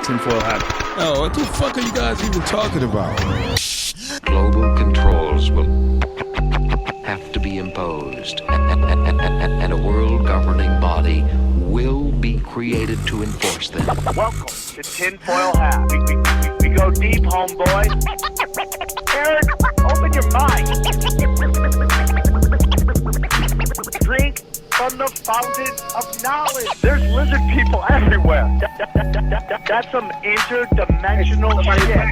tinfoil hat. Oh, what the fuck are you guys even talking about? Global controls will have to be imposed, and a world governing body will be created to enforce them. Welcome to Tinfoil Hat. We go deep, homeboy. Aaron, open your mind. Drink from the fountain of knowledge. There's lizard people everywhere. That's some interdimensional shit.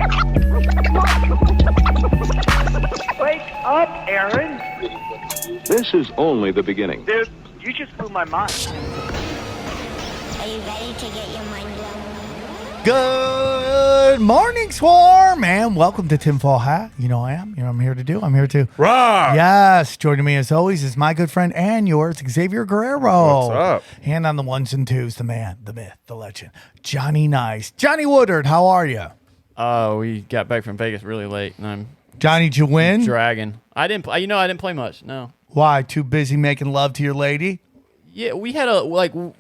Wake up, Aaron. This is only the beginning. Dude, you just blew my mind. Are you ready to get your mind blown? Good morning, Swarm, and welcome to Tinfoil Hat. You know I am. You know what I'm here to do. I'm here to Rock! Yes, joining me as always is my good friend and yours, Xavier Guerrero. What's up? Hand on the ones and twos, the man, the myth, the legend, Johnny Nice. Johnny Woodard, how are you? We got back from Vegas really late, and I'm Johnny, did you win? dragging. I didn't play much. No. Why? Too busy making love to your lady? Yeah, we had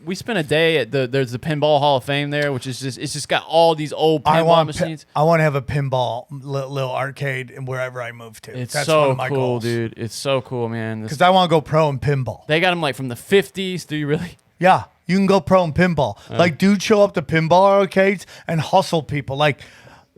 we spent a day at there's the Pinball Hall of Fame there, which is just got all these old pinball machines. I want to have a pinball little arcade and wherever I move to. It's That's so one of my cool, goals. dude. It's so cool, man. Because I want to go pro in pinball. They got them like from the 50s. Do you really? Yeah, you can go pro in pinball. Like, dude, show up to pinball arcades and hustle people. Like,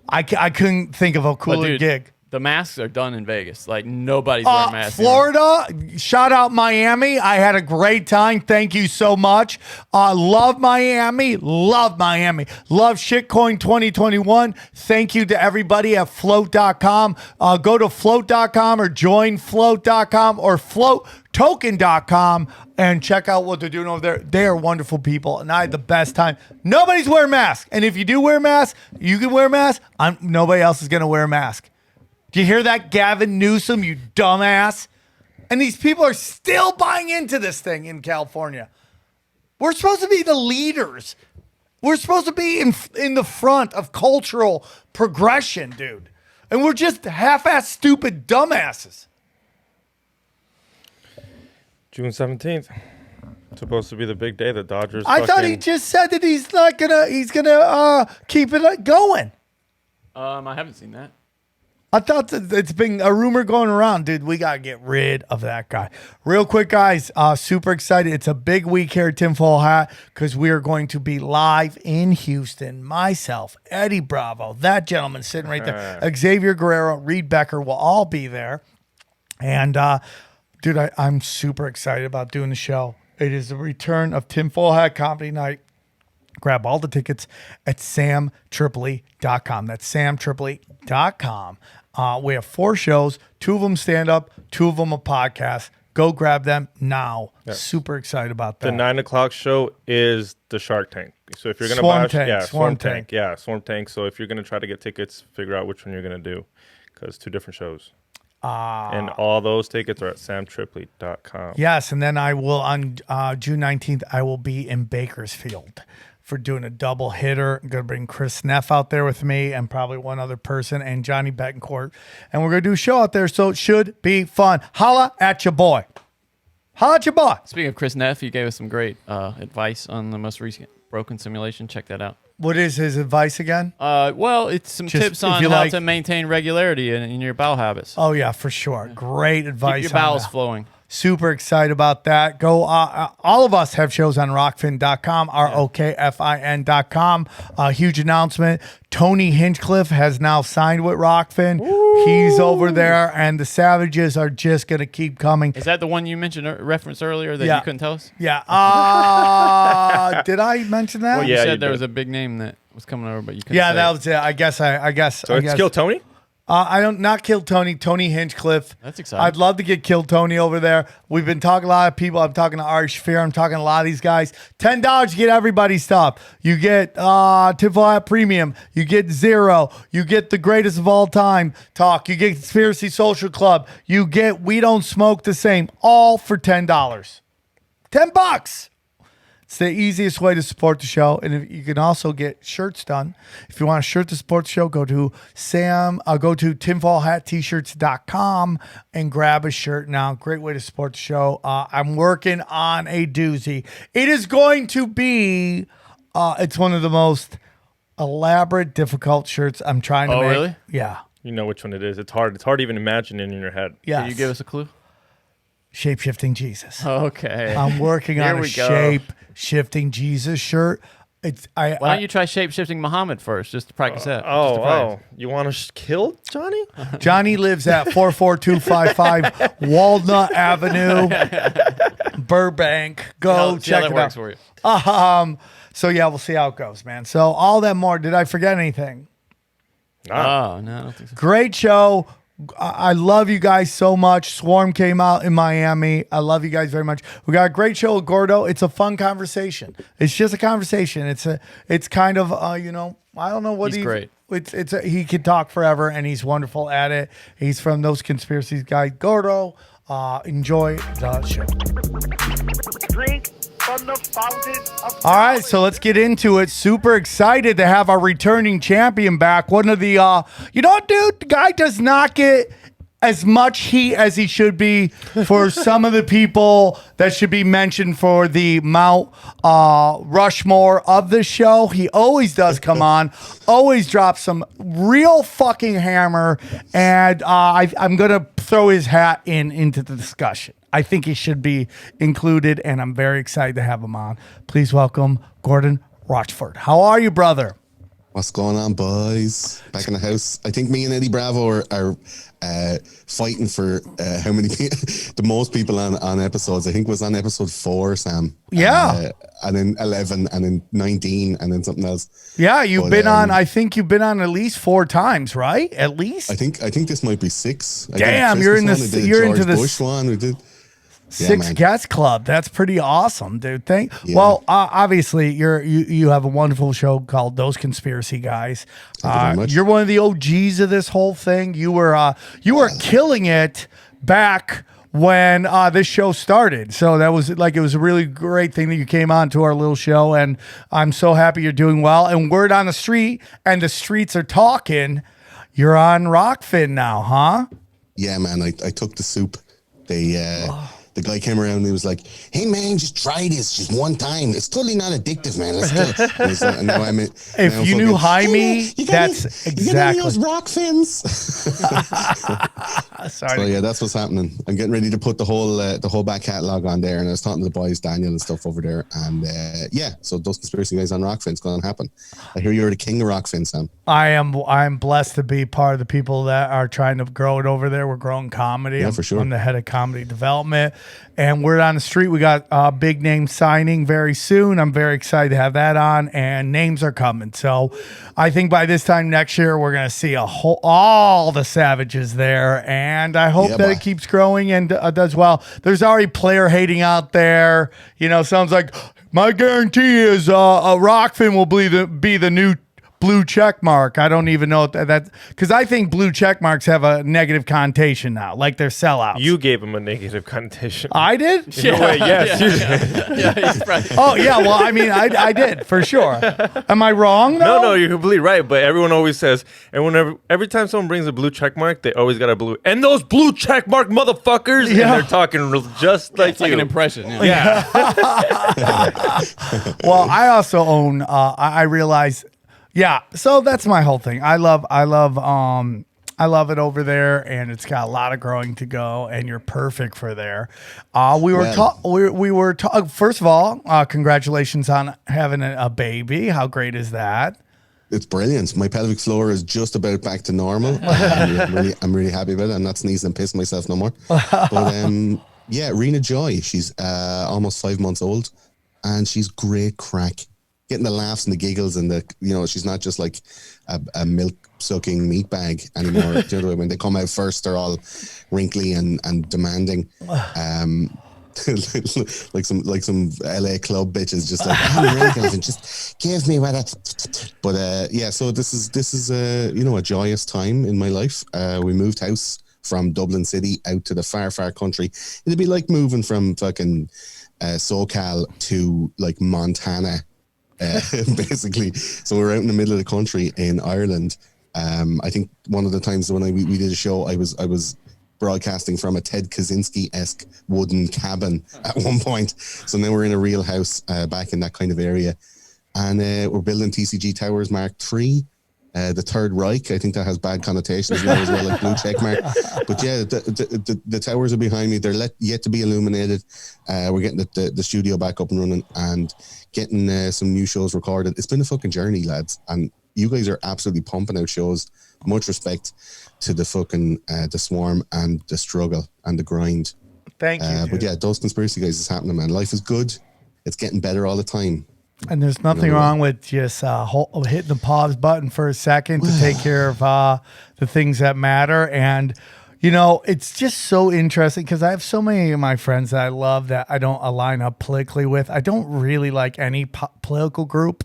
I couldn't think of a cooler dude, gig. The masks are done in Vegas. Like nobody's wearing masks. Florida, shout out Miami. I had a great time. Thank you so much. Love Miami. Love Miami. Love Shitcoin 2021. Thank you to everybody at float.com. Go to float.com or join float.com or floattoken.com and check out what they're doing over there. They are wonderful people, and I had the best time. Nobody's wearing masks. And if you do wear masks, you can wear masks. Nobody else is going to wear a mask. Do you hear that, Gavin Newsom, you dumbass? And these people are still buying into this thing in California. We're supposed to be the leaders. We're supposed to be in the front of cultural progression, dude. And we're just half-ass stupid dumbasses. June 17th. Supposed to be the big day. The Dodgers. I thought he just said that he's gonna keep it going. I haven't seen that. I thought that it's been a rumor going around, dude. We got to get rid of that guy. Real quick, guys, super excited. It's a big week here at Tinfoil Hat because we are going to be live in Houston. Myself, Eddie Bravo, that gentleman sitting right there, Xavier Guerrero, Reed Becker will all be there. And, dude, I'm super excited about doing the show. It is the return of Tinfoil Hat Comedy Night. Grab all the tickets at SamTripoli.com. That's SamTripoli.com. We have 4 shows, 2 of them stand up, 2 of them a podcast. Go grab them now. Yes. Super excited about that. The 9 o'clock show is the Shark Tank. So if you're going to Swarm buy, Tank. Swarm Tank. Yeah, Swarm Tank. So if you're going to try to get tickets, figure out which one you're going to do because 2 different shows. And all those tickets are at SamTripoli.com. Yes, and then I will on June 19th, I will be in Bakersfield for doing a double hitter. I'm going to bring Chris Neff out there with me and probably one other person and Johnny Betancourt. And we're going to do a show out there, so it should be fun. Holla at your boy. Holla at your boy. Speaking of Chris Neff, he gave us some great advice on the most recent Broken simulation. Check that out. What is his advice again? Well, it's some Just tips on how to maintain regularity in your bowel habits. Oh, yeah, for sure. Great advice. Keep your bowels on that. flowing. Super excited about that. Go. All of us have shows on rockfin.com, ROKFIN.com. Huge announcement. Tony Hinchcliffe has now signed with Rockfin. Ooh. He's over there, and the Savages are just going to keep coming. Is that the one you mentioned, referenced earlier that you couldn't tell us? Yeah. Did I mention that? Well, you said there was a big name that was coming over, but you couldn't say that was it. I guess. So it's Kill Tony? I don't not Kill Tony. Tony Hinchcliffe. That's exciting. I'd love to get Kill Tony over there. We've been talking to a lot of people. I'm talking to Ari Shafir. I'm talking to a lot of these guys. $10 to get everybody's stuff. You get Tinfoil Hat Premium. You get Zero. You get the greatest of all time talk. You get Conspiracy Social Club. You get We Don't Smoke the Same. All for $10. $10. It's the easiest way to support the show, and if you can also get shirts done. If you want a shirt to support the show, go to tinfoilhattshirts.com and grab a shirt now. Great way to support the show. I'm working on a doozy. It is going to be, it's one of the most elaborate, difficult shirts. I'm trying to Oh, make. really? Yeah. You know which one it is. It's hard. It's hard to even imagine in your head. Yeah. Can you give us a clue? Shape-shifting Jesus. Okay. I'm working on Here a we go. shape-shifting Jesus shirt. Why don't you try shape-shifting Muhammad first, just to practice that? Just to practice. You want to kill Johnny? Johnny lives at 44255 Walnut Avenue, Burbank. Go check that it works out. for you. So yeah, we'll see how it goes, man. So all that more. Did I forget anything? Oh, no, I don't think so. Great show. I love you guys so much. Swarm came out in Miami. I love you guys very much. We got a great show with Gordo. It's a fun conversation. It's just a conversation. It's kind of I don't know what He's great. He can talk forever and he's wonderful at it. He's from those conspiracies guys. Gordo, enjoy the show. Drink from the fountain of All right, so let's get into it. Super excited to have our returning champion back. One of the, you know what, dude? The guy does not get as much heat as he should be for some of the people that should be mentioned for the Mount Rushmore of the show. He always does come on, always drops some real fucking hammer, and I'm going to throw his hat into the discussion. I think he should be included, and I'm very excited to have him on. Please welcome Gordon Rochford. How are you, brother? What's going on, boys? Back in the house. I think me and Eddie Bravo are fighting for how many the most people on episodes. I think it was on episode 4, Sam. Yeah. And then 11, and then 19, and then something else. Yeah, you've been on. I think you've been on at least 4 times, right? At least. I think this might be 6. Damn, you're in this. You're into this. Bush one. We did. 6 guest club. That's pretty awesome, dude. Well, obviously you have a wonderful show called Those Conspiracy Guys. Thank you very much. You're one of the OGs of this whole thing. You were killing it back when this show started. So that was it was a really great thing that you came on to our little show, and I'm so happy you're doing well. And word on the street, and the streets are talking, you're on Rockfin now, huh? Yeah, man. I took the soup. The guy came around and he was like, "Hey, man, just try this just one time. It's totally not addictive, man. Let's go." And now I'm if you knew Jaime, that's exactly. You got any of those rock fins? Sorry. So yeah, that's what's happening. I'm getting ready to put the whole back catalog on there, and I was talking to the boys, Daniel and stuff over there, and so Those Conspiracy Guys on Rockfin's going to happen. I hear you're the king of Rockfin, Sam. I'm blessed to be part of the people that are trying to grow it over there. We're growing comedy. Yeah, for sure. I'm the head of comedy development. And word on the street, we got a big name signing very soon. I'm very excited to have that on, and names are coming. So I think by this time next year, we're going to see all the savages there. And I hope that it keeps growing and does well. There's already player hating out there. Sounds like, my guarantee is Rockfin will be the new blue check mark. I don't even know that because I think blue check marks have a negative connotation now, like they're sellouts. You gave him a negative connotation. I did? Yes. Oh yeah, well I mean I did for sure. Am I wrong though? No, you're completely right. But everyone always says, and every time someone brings a blue check mark, they always got a blue. And those blue check mark motherfuckers, and they're talking just like it's like an impression. Yeah. Well, I also own. I realize. Yeah, so that's my whole thing. I love it over there, and it's got a lot of growing to go, and you're perfect for there. We were first of all, congratulations on having a baby. How great is that? It's brilliant. My pelvic floor is just about back to normal. I'm really happy about it. I'm not sneezing and pissing myself no more. But Rena Joy, she's almost 5 months old, and she's great crack. Getting the laughs and the giggles and she's not just like a milk sucking meat bag anymore. The other way, when they come out first, they're all wrinkly and demanding, like some LA club bitches, just like and just give me what. But so this is a joyous time in my life. We moved house from Dublin City out to the far country. It'd be like moving from fucking SoCal to like Montana. Basically, so we're out in the middle of the country in Ireland. I think one of the times when we did a show, I was broadcasting from a Ted Kaczynski-esque wooden cabin at one point. So now we're in a real house back in that kind of area. and we're building TCG Towers Mark III. The Third Reich, I think that has bad connotations as well, like blue check mark. But yeah, the towers are behind me. They're yet to be illuminated. We're getting the studio back up and running and getting some new shows recorded. It's been a fucking journey, lads. And you guys are absolutely pumping out shows. Much respect to the fucking the swarm and the struggle and the grind. Thank you. But yeah, those conspiracy guys is happening, man. Life is good. It's getting better all the time. And there's nothing wrong with just hitting the pause button for a second to take care of the things that matter. And, you know, it's just so interesting because I have so many of my friends that I love that I don't align up politically with. I don't really like any political group.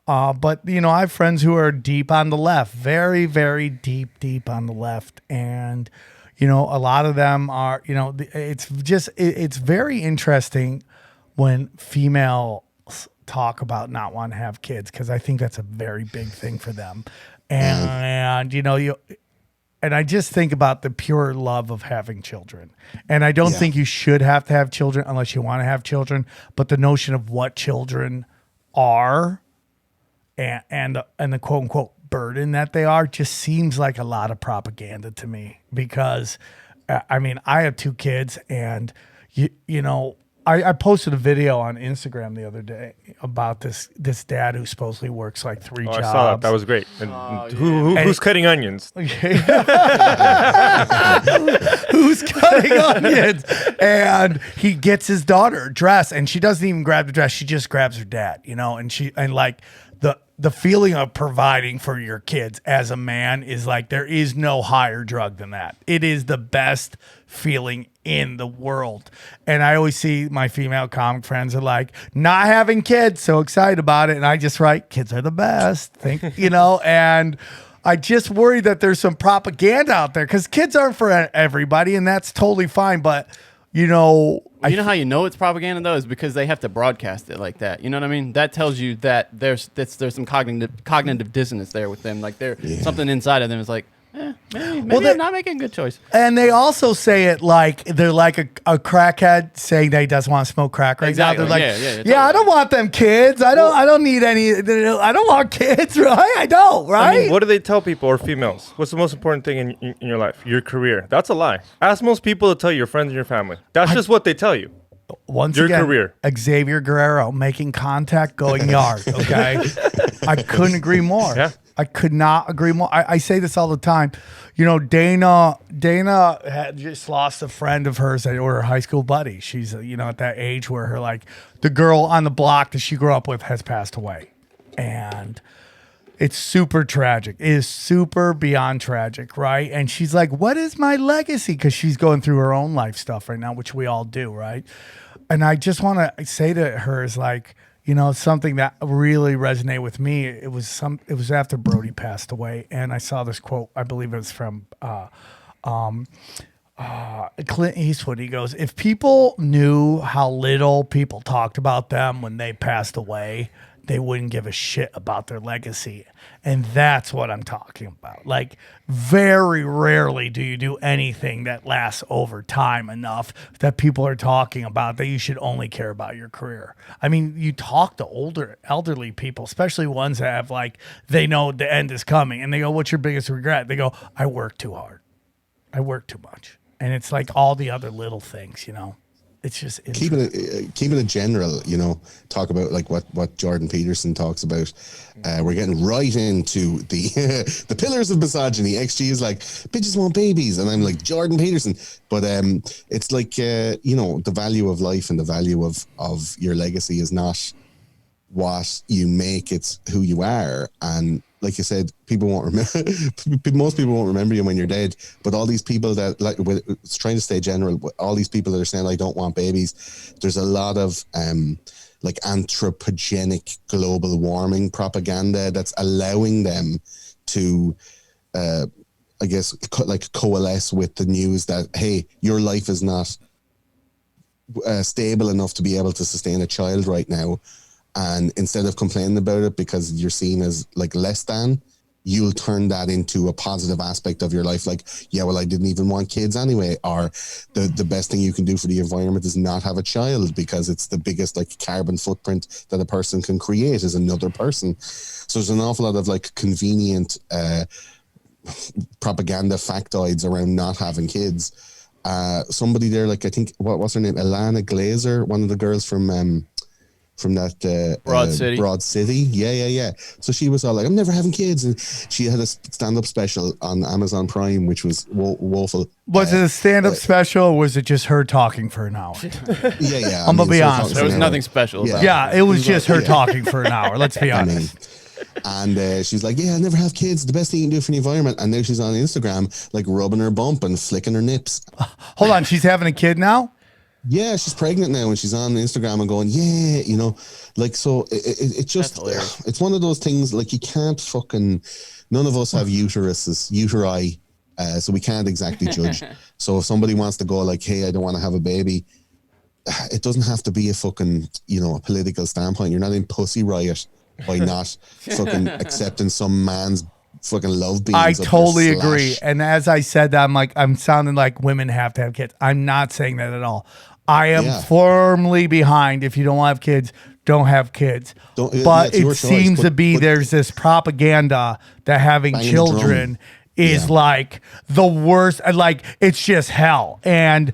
But, you know, I have friends who are deep on the left, very, very deep on the left. And, you know, a lot of them are, you know, it's very interesting when female talk about not wanting to have kids, because I think that's a very big thing for them. And you know, and I just think about the pure love of having children. And I don't think you should have to have children unless you want to have children. But the notion of what children are and the quote unquote burden that they are just seems like a lot of propaganda to me. Because I mean, I have 2 kids, and you know, I posted a video on Instagram the other day about this dad who supposedly works like 3 jobs. I saw that. That was great. And who's cutting onions? Who's cutting onions? And he gets his daughter a dress, and she doesn't even grab the dress. She just grabs her dad, you know, and like the feeling of providing for your kids as a man is like, there is no higher drug than that. It is the best feeling in the world. And I always see my female comic friends are like, not having kids, so excited about it. And I just write, kids are the best. You know, and I just worry that there's some propaganda out there, because kids aren't for everybody, and that's totally fine. But, you know, you know how you know it's propaganda though is because they have to broadcast it like that. You know what I mean? That tells you that there's some cognitive dissonance there with them. Like something inside of them is like, maybe I'm not making a good choice. And they also say it like they're like a crackhead saying that he doesn't want to smoke crack right now. They're like, totally. I don't want them kids. I don't need any. I don't want kids, right? I don't, right? I mean, what do they tell people, or females? What's the most important thing in your life? Your career. That's a lie. Ask most people to tell you, your friends and your family. That's just what they tell you. Once your again, career. Xavier Guerrero, making contact, going yard. Okay, I couldn't agree more. Yeah. I could not agree more. I say this all the time. You know, Dana had just lost a friend of hers that were her high school buddy. She's, you know, at that age where her, like, the girl on the block that she grew up with has passed away. And it's super tragic. It is super beyond tragic, right? And she's like, what is my legacy? Because she's going through her own life stuff right now, which we all do, right? And I just want to say to her is like, you know, something that really resonated with me. It was after Brody passed away, and I saw this quote. I believe it was from Clint Eastwood. He goes, "If people knew how little people talked about them when they passed away, they wouldn't give a shit about their legacy." And that's what I'm talking about. Like, very rarely do you do anything that lasts over time enough that people are talking about that you should only care about your career. I mean, you talk to elderly people, especially ones that have, like, they know the end is coming, and they go, what's your biggest regret? They go, I work too hard. I work too much. And it's like all the other little things, you know. It's just keeping it general, you know. Talk about like what Jordan Peterson talks about. We're getting right into the the pillars of misogyny. XG is like, bitches want babies, and I'm like, Jordan Peterson. But it's like you know, the value of life and the value of your legacy is not what you make, it's who you are. And like you said, people won't remember. Most people won't remember you when you're dead. But all these people that, like, it's trying to stay general. All these people that are saying, I don't want babies. There's a lot of like anthropogenic global warming propaganda that's allowing them to, I guess, like coalesce with the news that, hey, your life is not stable enough to be able to sustain a child right now. And instead of complaining about it because you're seen as like less than, you'll turn that into a positive aspect of your life. Like, yeah, well, I didn't even want kids anyway. Or the best thing you can do for the environment is not have a child, because it's the biggest like carbon footprint that a person can create is another person. So there's an awful lot of like convenient propaganda factoids around not having kids. Somebody there, like, I think, what's her name? Ilana Glazer, one of the girls from that Broad City. Yeah. So she was all like, I'm never having kids. And she had a stand-up special on Amazon Prime, which was woeful. Was it a stand-up special, or was it just her talking for an hour? Yeah. I'm going to be honest. There was nothing special about it. Yeah, it was just her talking for an hour. Let's be honest. And she's like, yeah, I'll never have kids. The best thing you can do for the environment. And now she's on Instagram, like rubbing her bump and flicking her nips. Hold on, she's having a kid now? Yeah, she's pregnant now, and she's on Instagram and going, yeah, you know, like, so it just, it's one of those things, like, you can't fucking, none of us have uteri, so we can't exactly judge. So if somebody wants to go like, hey, I don't want to have a baby, it doesn't have to be a fucking, you know, a political standpoint. You're not in Pussy Riot by not fucking accepting some man's fucking love beans. I totally agree. And as I said that, I'm like, I'm sounding like women have to have kids. I'm not saying that at all. I am firmly behind, if you don't want to have kids, don't have kids. But it seems to be there's this propaganda that having children is like the worst. Like, it's just hell. And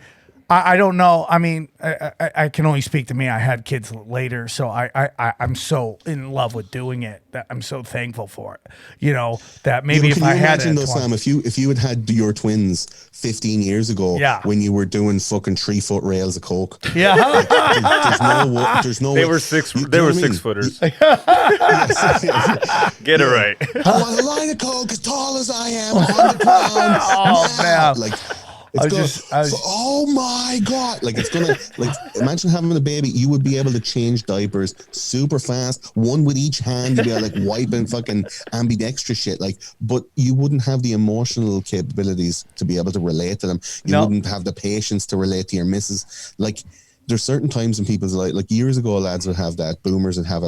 I don't know. I mean, I can only speak to me. I had kids later, so I'm so in love with doing it that I'm so thankful for it. You know, that maybe if I had it. Sam, if you had your twins 15 years ago, when you were doing fucking 3-foot rails of coke, there's no. They were 6 footers. Get it right. I want a line of coke as tall as I am on the ground. Oh man, like. Oh my God. Like, it's gonna, like, imagine having a baby. You would be able to change diapers super fast, one with each hand. You'd be like wiping fucking ambidextrous shit. Like, but you wouldn't have the emotional capabilities to be able to relate to them. You wouldn't have the patience to relate to your missus. Like, there's certain times in people's life, like years ago, lads would have that, boomers would have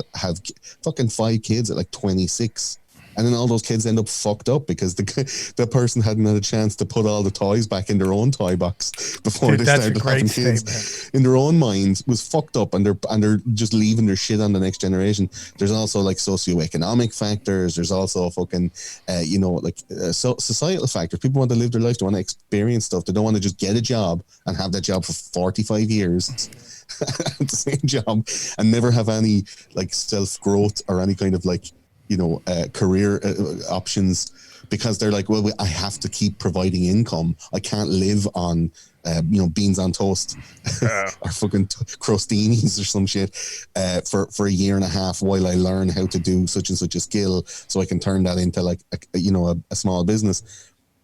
fucking 5 kids at like 26. And then all those kids end up fucked up because the person hadn't had a chance to put all the toys back in their own toy box before they started having kids. In their own mind was fucked up, and they're just leaving their shit on the next generation. There's also like socioeconomic factors. There's also fucking, societal factors. People want to live their life. They want to experience stuff. They don't want to just get a job and have that job for 45 years. The same job, and never have any like self-growth or any kind of like, career options, because they're like, well, I have to keep providing income. I can't live on, beans on toast or fucking crostinis or some shit for a year and a half while I learn how to do such and such a skill, so I can turn that into like a small business.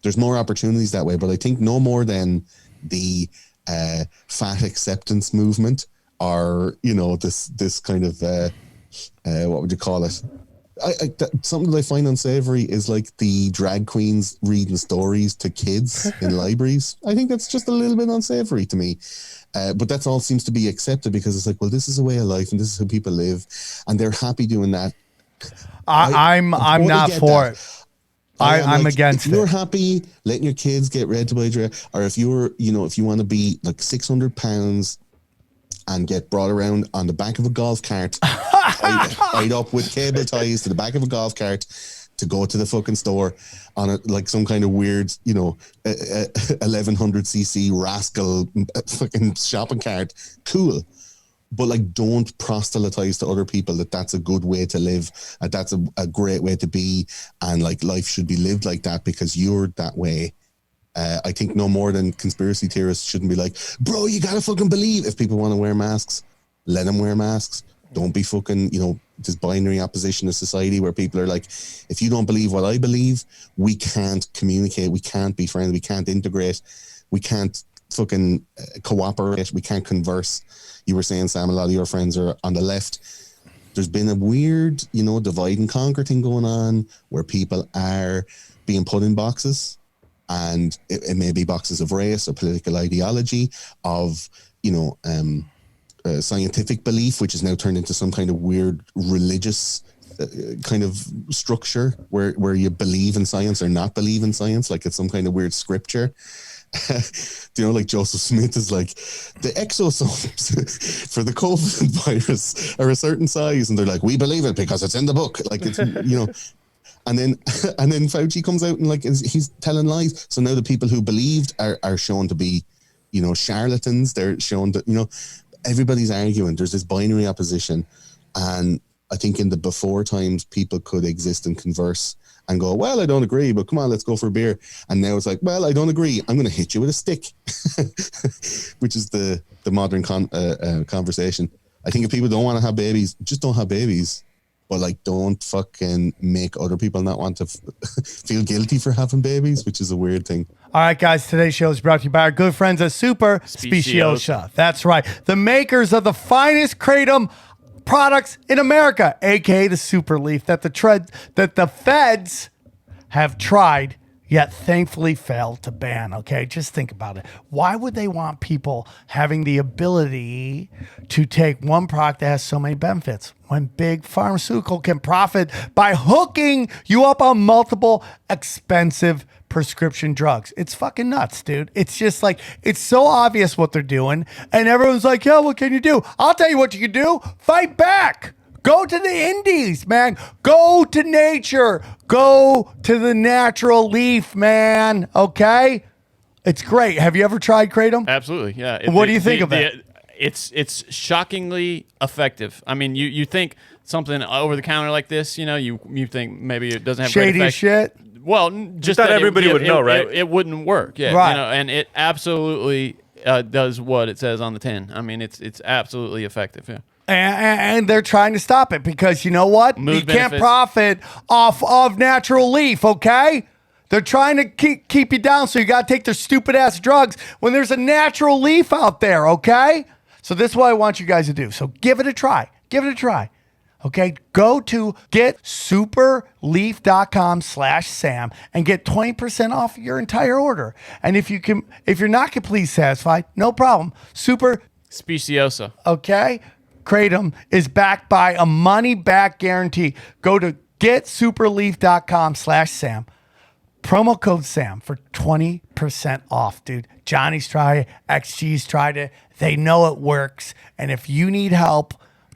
There's more opportunities that way, but I think no more than the fat acceptance movement, or this kind of what would you call it? Something that I find unsavory is like the drag queens reading stories to kids in libraries. I think that's just a little bit unsavory to me. But that's all seems to be accepted because it's like, well, this is a way of life and this is how people live, and they're happy doing that. I'm not for it. I'm against it. If you're happy letting your kids get read to by drag, or if you're, if you want to be like 600 pounds and get brought around on the back of a golf cart, tied up with cable ties to the back of a golf cart to go to the fucking store on like some kind of weird, 1100cc rascal fucking shopping cart. Cool. But like, don't proselytize to other people that that's a good way to live, and that's a great way to be, and like life should be lived like that because you're that way. I think no more than conspiracy theorists shouldn't be like, bro, you gotta fucking believe. If people want to wear masks, let them wear masks. Don't be fucking, this binary opposition to society where people are like, if you don't believe what I believe, we can't communicate, we can't be friends, we can't integrate, we can't fucking cooperate, we can't converse. You were saying, Sam, a lot of your friends are on the left. There's been a weird, divide and conquer thing going on where people are being put in boxes. And it may be boxes of race or political ideology, of, scientific belief, which is now turned into some kind of weird religious kind of structure where you believe in science or not believe in science, like it's some kind of weird scripture. You know, like Joseph Smith is like, the exosomes for the COVID virus are a certain size, and they're like, we believe it because it's in the book. Like it's, you know, and then Fauci comes out and like he's telling lies. So now the people who believed are shown to be, you know, charlatans. They're shown that, you know, everybody's arguing. There's this binary opposition, and I think in the before times people could exist and converse and go, well, I don't agree, but come on, let's go for a beer. And now it's like, well, I don't agree, I'm going to hit you with a stick, which is the modern conversation. I think if people don't want to have babies, just don't have babies. But like, don't fucking make other people not want to feel guilty for having babies, which is a weird thing. All right, guys, today's show is brought to you by our good friends at Super Speciosa. That's right. The makers of the finest kratom products in America, aka the Super Leaf, that the feds have tried yet thankfully failed to ban. Okay, just think about it. Why would they want people having the ability to take one product that has so many benefits when big pharmaceutical can profit by hooking you up on multiple expensive prescription drugs? It's fucking nuts, dude. It's just like, it's so obvious what they're doing, and everyone's like, yeah, what can you do? I'll tell you what you can do. Fight back. Go to the indies, man. Go to nature. Go to the natural leaf, man. Okay? It's great. Have you ever tried kratom? Absolutely, yeah. What do you think of it? It's shockingly effective. I mean, you think something over the counter like this, you know, you think maybe it doesn't have Shady great effect. shit. Well, just not that everybody would know, right? It wouldn't work, yeah. Right. You know, and it absolutely does what it says on the tin. I mean, it's absolutely effective, yeah. And they're trying to stop it because you know what? Mood you can't benefits. profit off of natural leaf, okay? They're trying to keep you down, so you got to take their stupid ass drugs when there's a natural leaf out there, okay? So this is what I want you guys to do. So give it a try. Give it a try. Okay, go to getsuperleaf.com/Sam and get 20% off your entire order. And if you're not completely satisfied, no problem. Super Speciosa. Okay, kratom is backed by a money back guarantee. Go to getsuperleaf.com/Sam. Promo code Sam for 20% off, dude. Johnny's tried it. XG's tried it. They know it works. And if you need help,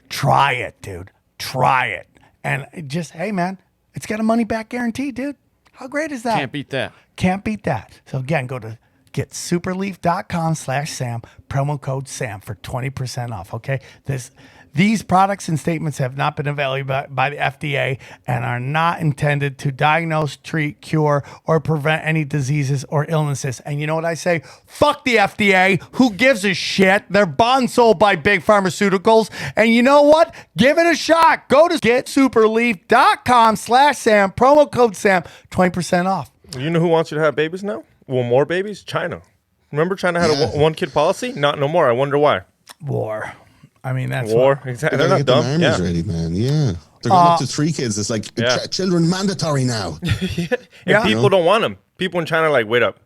try it, dude. Try it. And just, hey, man, it's got a money back guarantee, dude. How great is that? Can't beat that. Can't beat that. So again, go to getsuperleaf.com/Sam, promo code Sam for 20% off. Okay. These products and statements have not been evaluated by the FDA and are not intended to diagnose, treat, cure, or prevent any diseases or illnesses. And you know what I say? Fuck the FDA. Who gives a shit? They're bought and sold by big pharmaceuticals. And you know what? Give it a shot. Go to getsuperleaf.com/Sam, promo code Sam, 20% off. You know who wants you to have babies now? Well, more babies? China. Remember China had a one-kid policy? Not no more. I wonder why. War. I mean, that's War. Exactly. They're not dumb. Armies Yeah. ready, man. Yeah. They're going up to 3 kids. It's like children mandatory now. And people don't want them. People in China are like, wait up.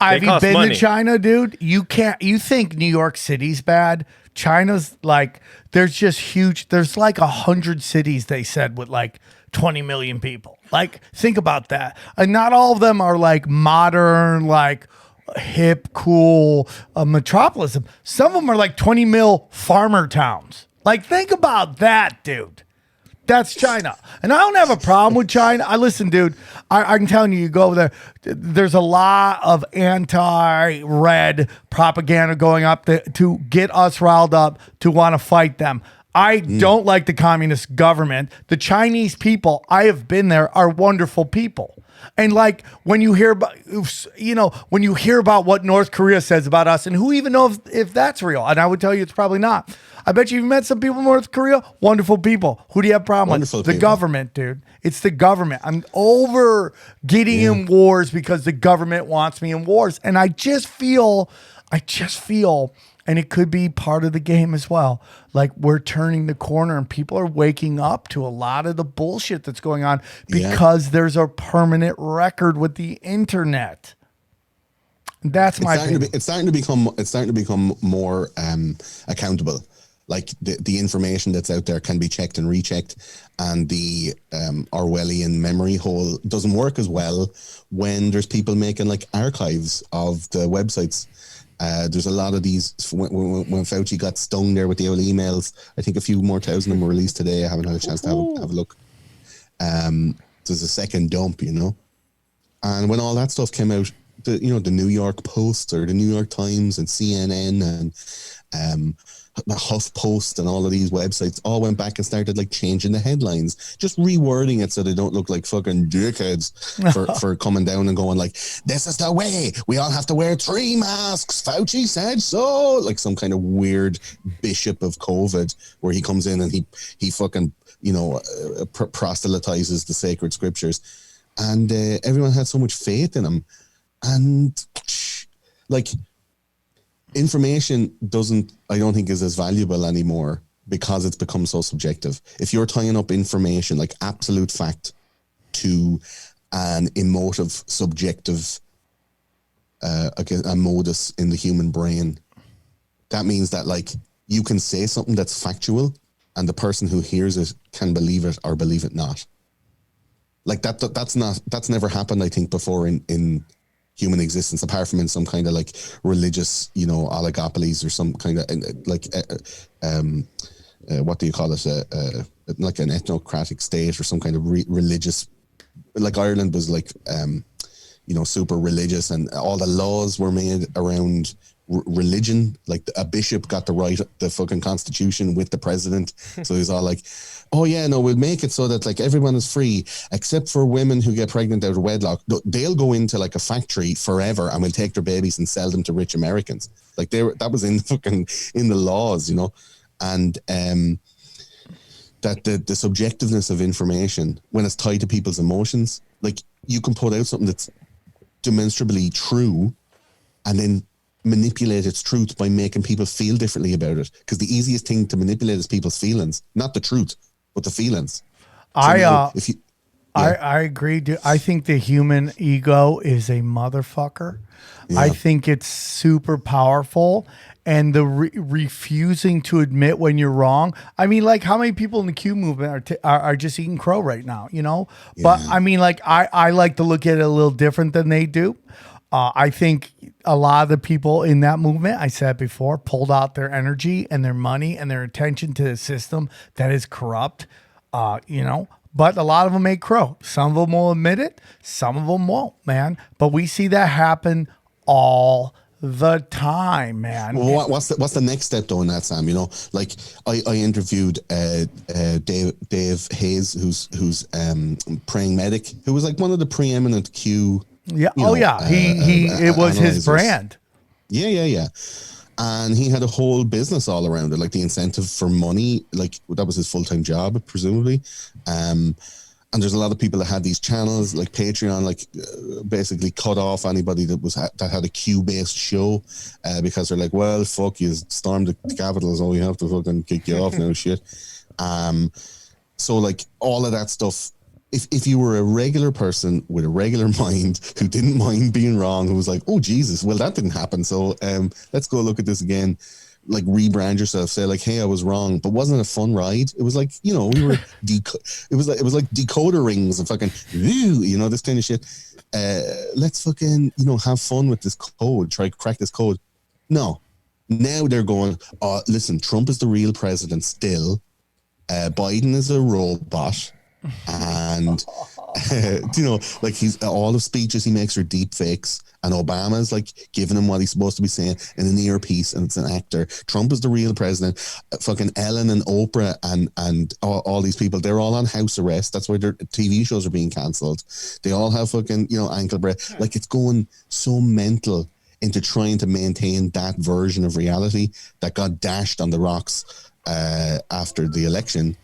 Have you been money. to China, dude? You think New York City's bad? China's like, there's just huge. There's like 100 cities, they said, with like 20 million people. Like, think about that. And not all of them are like modern, like hip, cool metropolis. Some of them are like 20 mil farmer towns. Like, think about that, dude. That's China. And I don't have a problem with China. Listen, dude, I'm telling you, you go over there, there's a lot of anti-red propaganda going up to get us riled up to want to fight them. I don't like the communist government. The Chinese people, I have been there, are wonderful people. And like when you hear about, what North Korea says about us, and who even knows if that's real? And I would tell you it's probably not. I bet you've met some people in North Korea, wonderful people. Who do you have a problem with? The government, dude. It's the government. I'm over getting in wars because the government wants me in wars. And I just feel, and it could be part of the game as well, like we're turning the corner and people are waking up to a lot of the bullshit that's going on because there's a permanent record with the internet. That's my opinion. It's starting to become more accountable. Like the information that's out there can be checked and rechecked, and the Orwellian memory hole doesn't work as well when there's people making like archives of the websites. There's a lot of these. When Fauci got stung there with the old emails, I think a few more thousand of them were released today. I haven't had a chance to have a look. There's a second dump, you know, and when all that stuff came out, the New York Post or the New York Times and CNN and HuffPost and all of these websites all went back and started like changing the headlines, just rewording it so they don't look like fucking dickheads for coming down and going like, this is the way, we all have to wear 3 masks, Fauci said so, like some kind of weird bishop of COVID where he comes in and he fucking proselytizes the sacred scriptures, and everyone had so much faith in him. And like, information I don't think is as valuable anymore because it's become so subjective. If you're tying up information like absolute fact to an emotive, subjective, a modus in the human brain, that means that like you can say something that's factual and the person who hears it can believe it or believe it not. Like that's never happened, I think, before in human existence, apart from in some kind of like religious, oligopolies or some kind of like, what do you call it? Like an ethnocratic state or some kind of religious, like Ireland was like, super religious, and all the laws were made around religion. Like a bishop got to write the fucking constitution with the president. So he's all like, oh yeah, no, we'll make it so that like everyone is free except for women who get pregnant out of wedlock. They'll go into like a factory forever and we'll take their babies and sell them to rich Americans. Like that was in the laws, and that the subjectiveness of information when it's tied to people's emotions, like you can put out something that's demonstrably true and then manipulate its truth by making people feel differently about it, because the easiest thing to manipulate is people's feelings, not the truth but the feelings. I agree, dude. I think the human ego is a motherfucker. Yeah. I think it's super powerful, and the refusing to admit when you're wrong. I mean, like how many people in the Q movement are just eating crow right now, Yeah. But I mean, like I like to look at it a little different than they do. I think a lot of the people in that movement, I said before, pulled out their energy and their money and their attention to the system that is corrupt, but a lot of them make crow. Some of them will admit it. Some of them won't, man. But we see that happen all the time, man. Well, what's the next step though in that, Sam? Like I interviewed Dave Hayes, who's praying medic, who was like one of the preeminent Q. Yeah. It was his brand. Yeah. And he had a whole business all around it, like the incentive for money, like that was his full-time job, presumably. And there's a lot of people that had these channels like Patreon, like basically cut off anybody that had a Q-based show because they're like, well, fuck, you stormed the Capitol, so we have to fucking kick you off now, shit. So like all of that stuff. If you were a regular person with a regular mind who didn't mind being wrong, who was like, oh, Jesus, well, that didn't happen. So let's go look at this again. Like rebrand yourself, say like, hey, I was wrong. But wasn't it a fun ride? It was like, we were, it was like decoder rings and fucking, this kind of shit. Let's fucking, have fun with this code, try to crack this code. No. Now they're going, listen, Trump is the real president still. Biden is a robot. And like he's all the speeches he makes are deep fakes, and Obama's like giving him what he's supposed to be saying in an earpiece, and it's an actor. Trump is the real president. Fucking Ellen and Oprah and all these people, they're all on house arrest. That's why their TV shows are being cancelled. They all have fucking ankle brace. Like it's going so mental into trying to maintain that version of reality that got dashed on the rocks after the election.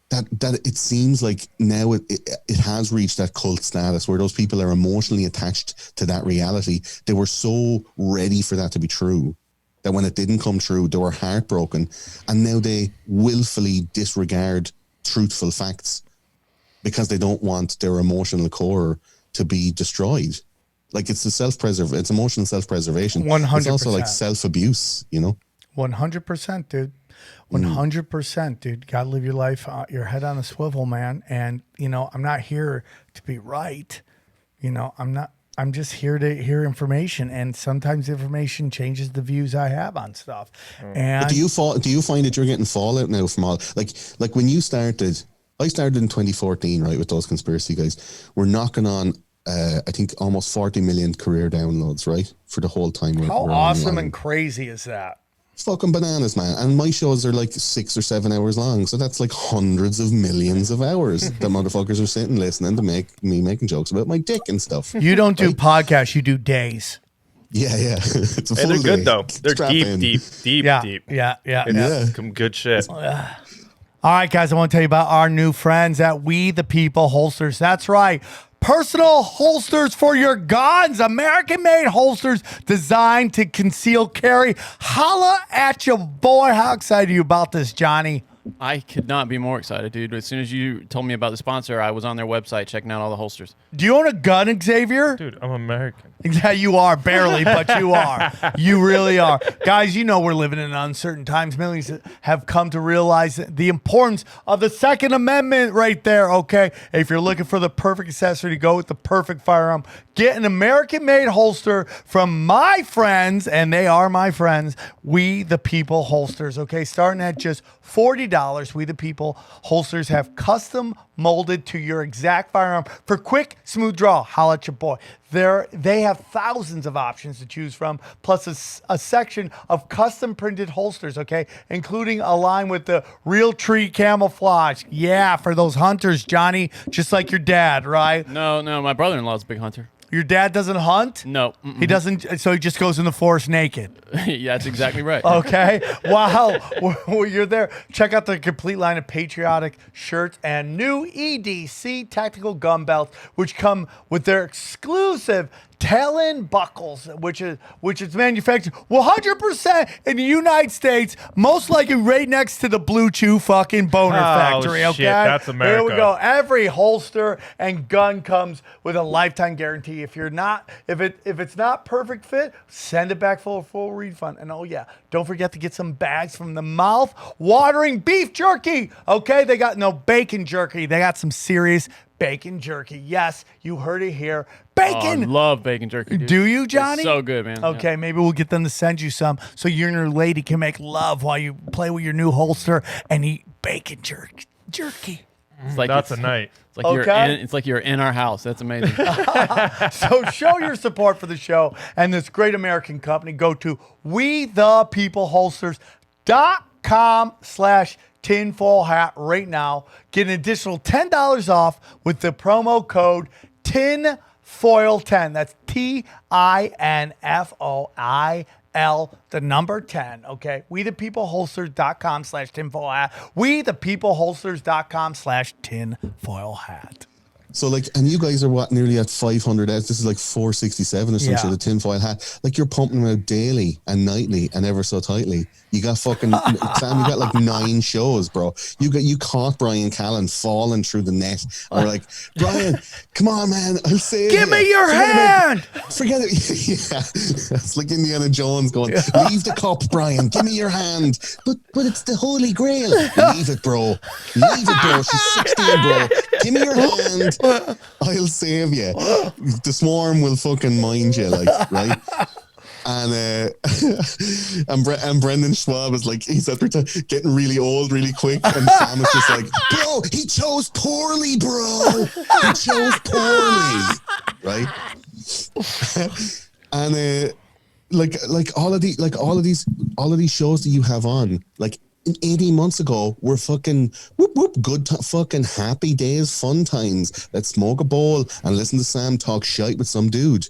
That it seems like now it has reached that cult status where those people are emotionally attached to that reality. They were so ready for that to be true that when it didn't come true, they were heartbroken, and now they willfully disregard truthful facts because they don't want their emotional core to be destroyed. Like it's emotional self-preservation. 100%. It's also like self-abuse, 100%, dude. 100%, dude. Got to live your life, your head on a swivel, man. And, I'm not here to be right. I'm just here to hear information. And sometimes information changes the views I have on stuff. And But do you find that you're getting fallout now from all, like when you started, I started in 2014, right, with those conspiracy guys. We're knocking on, I think, almost 40 million career downloads, right, for the whole time. how we're awesome online. and crazy is that? It's fucking bananas, man. And my shows are like 6 or 7 hours long. So that's like hundreds of millions of hours that motherfuckers are sitting listening to me making jokes about my dick and stuff. You don't do podcasts, you do days. Yeah. It's a Hey, full they're good day. though. They're Strap deep, in. deep. Yeah. It's some good shit. All right, guys, I want to tell you about our new friends at We the People Holsters. That's right. Personal holsters for your guns. American-made holsters designed to conceal carry. Holla at your boy. How excited are you about this, Johnny? I could not be more excited, dude. As soon as you told me about the sponsor, I was on their website checking out all the holsters. Do you own a gun, Xavier? Dude, I'm American. Yeah, you are, barely, but you are. You really are. Guys, we're living in uncertain times. Millions have come to realize the importance of the Second Amendment right there, okay? If you're looking for the perfect accessory to go with the perfect firearm, get an American-made holster from my friends, and they are my friends, We the People Holsters, okay? Starting at just $40, We the People Holsters have custom molded to your exact firearm for quick, smooth draw. Holla at your boy. They have thousands of options to choose from, plus a section of custom printed holsters, okay, including a line with the real tree camouflage. Yeah, for those hunters, Johnny, just like your dad, right? No, my brother-in-law's a big hunter. Your dad doesn't hunt? No. He doesn't, so he just goes in the forest naked. Yeah, that's exactly right. Okay. Wow. Well, you're there. Check out the complete line of patriotic shirts and new EDC tactical gun belts, which come with their exclusive tail-end buckles, which is manufactured 100% in the United States, most likely right next to the Blue Chew fucking boner factory. Okay, shit, that's America. Here we go. Every holster and gun comes with a lifetime guarantee. If it's not perfect fit, send it back for a full refund. And oh yeah, don't forget to get some bags from the mouth watering beef jerky. Okay, they got no bacon jerky. They got some serious bacon jerky. Yes, you heard it here. Bacon. Oh, I love bacon jerky, dude. Do you, Johnny? It's so good, man. Okay, Yeah. maybe we'll get them to send you some so you and your lady can make love while you play with your new holster and eat bacon jerky. It's like That's a night. It's like Okay. it's like you're in our house. That's amazing. So show your support for the show and this great American company. Go to wethepeopleholsters.com/tinfoil hat right now. Get an additional $10 off with the promo code TINFOIL10. That's TINFOIL, the number 10. Okay. wethepeopleholsters.com/tinfoil hat. wethepeopleholsters.com/tinfoil hat. So and you guys are nearly at 500 ads. This is like 467 or some Yeah. shit, a tinfoil hat. Like you're pumping them out daily and nightly and ever so tightly. You got fucking, Sam, you got like 9 shows, bro. You caught Brian Callen falling through the net. And we're like, Brian, come on, man. I'll save Give you. me your Forget hand. Forget it. Yeah. It's like Indiana Jones going, leave the cup, Brian. Give me your hand. But it's the Holy Grail. Leave it, bro. Leave it, bro. She's 16, bro. Give me your hand. I'll save you. The swarm will fucking mind you, like, right? And Brendan Schwab is like, he's at getting really old really quick, and Sam is just like, bro, he chose poorly, bro. He chose poorly, right? And all of these shows that you have on, like 18 months ago, were fucking good fucking happy days, fun times. Let's smoke a bowl and listen to Sam talk shite with some dude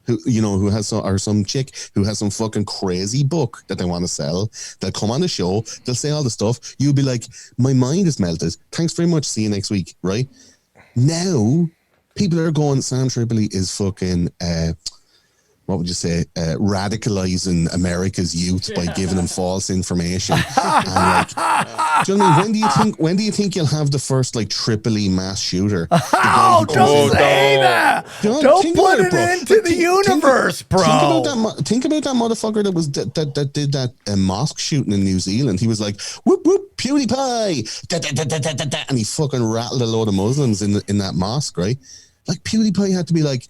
who has some chick who has some fucking crazy book that they want to sell. They'll come on the show, they'll say all the stuff. You'll be like, my mind is melted. Thanks very much. See you next week, right? Now, people are going, SamTripoli is fucking what would you say, radicalizing America's youth by giving them false information. And like, do you know what I mean? When do you think you'll have the first like Tripoli mass shooter? Oh, don't say that! Don't put it into the universe, bro. Think about that motherfucker that did that mosque shooting in New Zealand. He was like, whoop whoop, PewDiePie, da, da, da, da, da, da, da, and he fucking rattled a load of Muslims in that mosque, right? Like PewDiePie had to be like,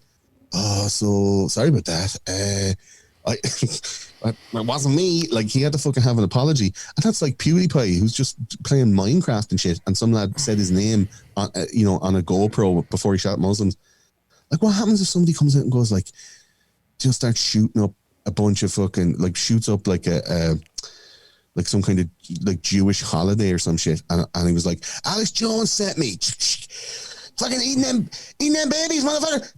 oh, so sorry about that. It wasn't me. Like, he had to fucking have an apology. And that's like PewDiePie, who's just playing Minecraft and shit, and some lad said his name on, on a GoPro before he shot Muslims. Like, what happens if somebody comes out and goes like, just starts shooting up a bunch of fucking, like, shoots up like like some kind of like Jewish holiday or some shit, and he was like, Alex Jones sent me. Fucking eating them babies, motherfucker.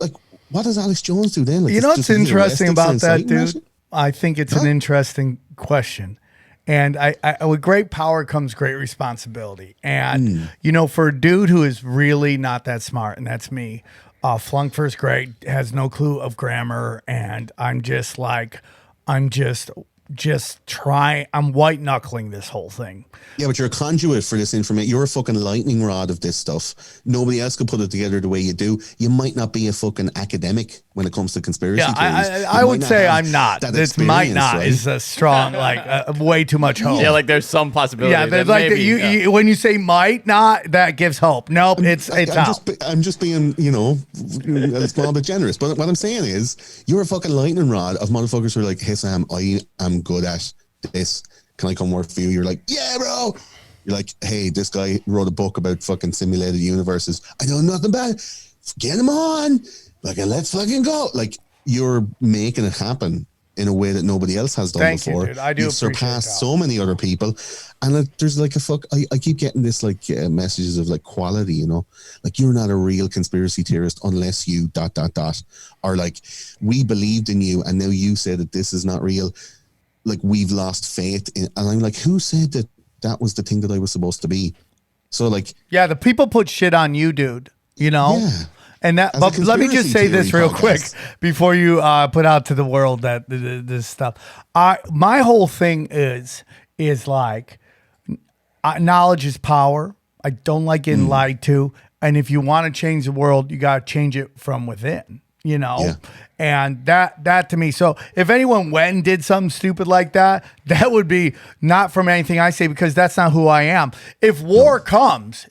Like, what does Alex Jones do then? Like, you know what's interesting about that, dude? I think it's an interesting question. And I with great power comes great responsibility. And, for a dude who is really not that smart, and that's me, flunked first grade, has no clue of grammar, and I'm just trying, I'm white knuckling this whole thing. Yeah, but you're a conduit for this information. You're a fucking lightning rod of this stuff. Nobody else could put it together the way you do. You might not be a fucking academic when it comes to conspiracy theories. I would say I'm not. This might not, right? Is a strong, way too much hope. Yeah, like there's some possibility. Yeah, but like maybe, when you say might not, that gives hope. Nope, it's out. I'm just being, a small bit generous. But what I'm saying is, you're a fucking lightning rod of motherfuckers who are like, hey Sam, I am good at this. Can I come work for you? You're like, yeah, bro. You're like, hey, this guy wrote a book about fucking simulated universes. I know nothing about it. Get him on. Like, let's fucking go. Like, you're making it happen in a way that nobody else has done before. You, dude. I do. You've surpassed so many other people. And there's like I keep getting this messages of like quality, like, you're not a real conspiracy theorist unless you ... Or like, we believed in you and now you say that this is not real. Like, we've lost faith in, and I'm like, who said that was the thing that I was supposed to be? So like, yeah, the people put shit on you, dude. Yeah. And that, but let me just say this real quick before you put out to the world that this stuff. My whole thing is like, knowledge is power. I don't like getting lied to, and if you want to change the world, you got to change it from within. Yeah. And that to me. So if anyone went and did something stupid like that, that would be not from anything I say, because that's not who I am. If war comes,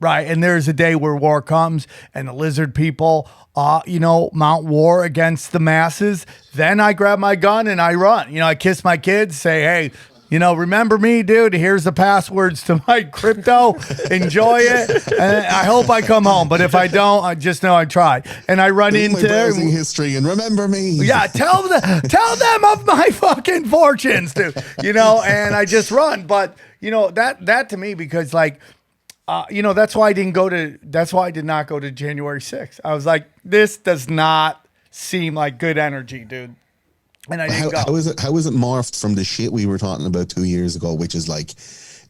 right, and there's a day where war comes and the lizard people, mount war against the masses, then I grab my gun and I run. I kiss my kids, say, hey, remember me, dude. Here's the passwords to my crypto. Enjoy it. And I hope I come home. But if I don't, I just know I tried. And I run into my browsing history and remember me. Yeah, tell them of my fucking fortunes, dude. And I just run. But that to me, because that's why I did not go to January 6th. I was like, this does not seem like good energy, dude. And I didn't go. How is it morphed from the shit we were talking about 2 years ago, which is like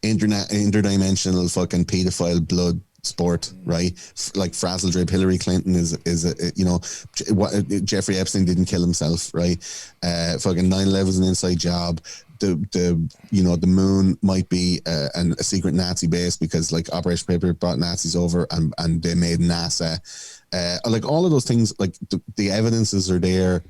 interdimensional fucking pedophile blood sport, right? Like frazzle drip. Hillary Clinton is Jeffrey Epstein didn't kill himself, right? Fucking 9/11 is an inside job. The moon might be a secret Nazi base because like Operation Paperclip brought Nazis over and they made NASA. Like all of those things, like the evidences are there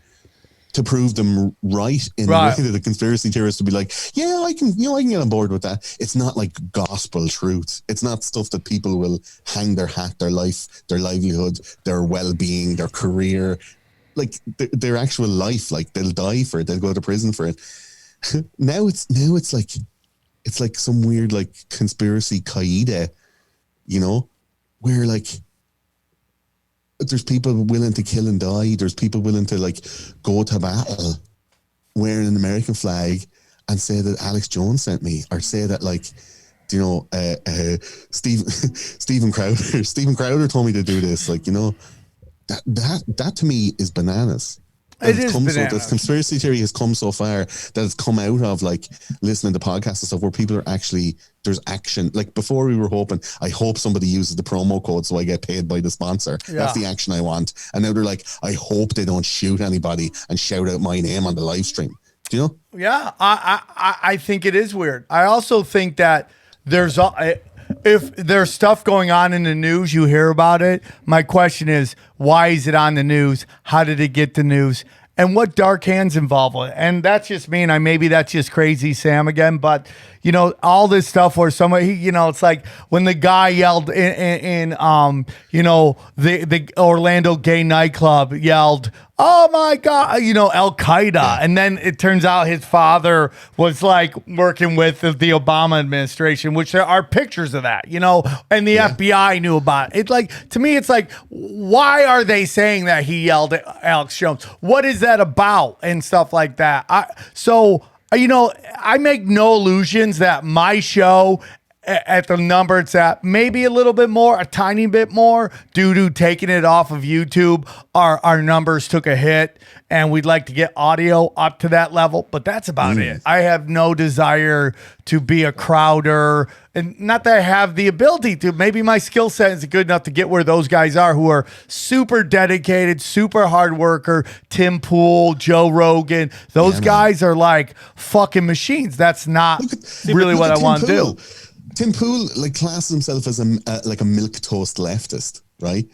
to prove them right in a way that the conspiracy theorists would be like, yeah, I can get on board with that. It's not like gospel truth. It's not stuff that people will hang their hat, their life, their livelihood, their well-being, their career, like their actual life. Like, they'll die for it. They'll go to prison for it. Now it's like some weird like conspiracy Qaeda, where like, there's people willing to kill and die. There's people willing to like go to battle wearing an American flag and say that Alex Jones sent me, or say that like, Stephen Crowder told me to do this. Like, that to me is bananas. It is this bananas. conspiracy theory has come so far that it's come out of like listening to podcasts and stuff where people are actually, there's action. Like before we were hoping, I hope somebody uses the promo code so I get paid by the sponsor. Yeah. That's the action I want. And now they're like, I hope they don't shoot anybody and shout out my name on the live stream. Do you know? Yeah, I think it is weird. I also think that there's if there's stuff going on in the news, you hear about it. My question is, why is it on the news? How did it get the news? And what dark hands involved with it? And that's just me, and maybe that's just crazy Sam again, but you know, all this stuff where somebody, you know, it's like when the guy yelled in you know, the Orlando gay nightclub yelled, "Oh my God," you know, Al Qaeda. And then it turns out his father was like working with the Obama administration, which there are pictures of that, you know, and the FBI knew about it. It's like, to me, it's like, why are they saying that he yelled at Alex Jones? What is that about? And stuff like that. You know, I make no illusions that my show at the number it's at, maybe a little bit more, a tiny bit more, due to taking it off of YouTube. Our numbers took a hit, and we'd like to get audio up to that level, but that's about it. I have no desire to be a crowder, and not that I have the ability to. Maybe my skill set is good enough to get where those guys are, who are super dedicated, super hard worker. Tim Pool, Joe Rogan, those guys are like fucking machines. That's not really what I want to do. Tim Pool like classes himself as a like a milquetoast leftist, right?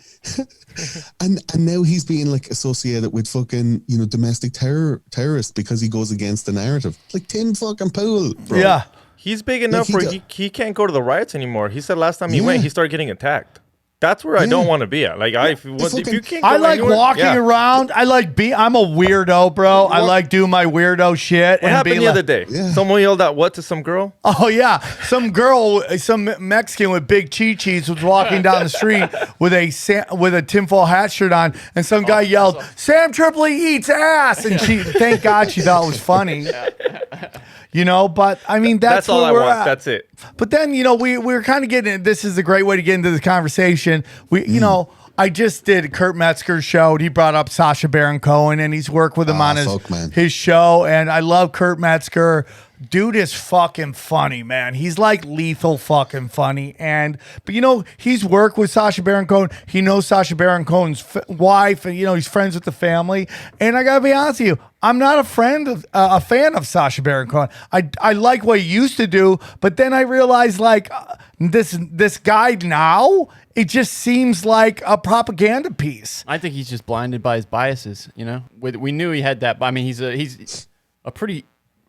and now he's being like associated with fucking, you know, domestic terrorists because he goes against the narrative. Like Tim fucking Pool, bro. Yeah. He's big enough where he can't go to the riots anymore. He said last time he went, he started getting attacked. That's where I don't want to be at. Like, if you can't go I like anywhere, walking around. I like I'm a weirdo, bro. I like doing my weirdo shit. What happened the other day? Someone yelled out what to some girl? Oh, yeah. Some girl, some Mexican with big chi-chis was walking down the street with a tinfoil hat shirt on, and some guy yelled, "Sam Tripoli eats ass!" And thank God she thought it was funny. You know, but I mean, that's all I where want. at. That's it. But then, you know, we're kind of getting, this is a great way to get into the conversation. You know, I just did Kurt Metzger's show. He brought up Sacha Baron Cohen, and he's worked with him on his show. And I love Kurt Metzger. Dude is fucking funny, man. He's like lethal fucking funny. But you know, he's worked with Sacha Baron Cohen. He knows Sacha Baron Cohen's wife, and you know, he's friends with the family. And I gotta be honest with you, I'm not a fan of Sacha Baron Cohen. I like what he used to do, but then I realized like this guy now, it just seems like a propaganda piece. I think he's just blinded by his biases. You know, we knew he had that. I mean, he's a pretty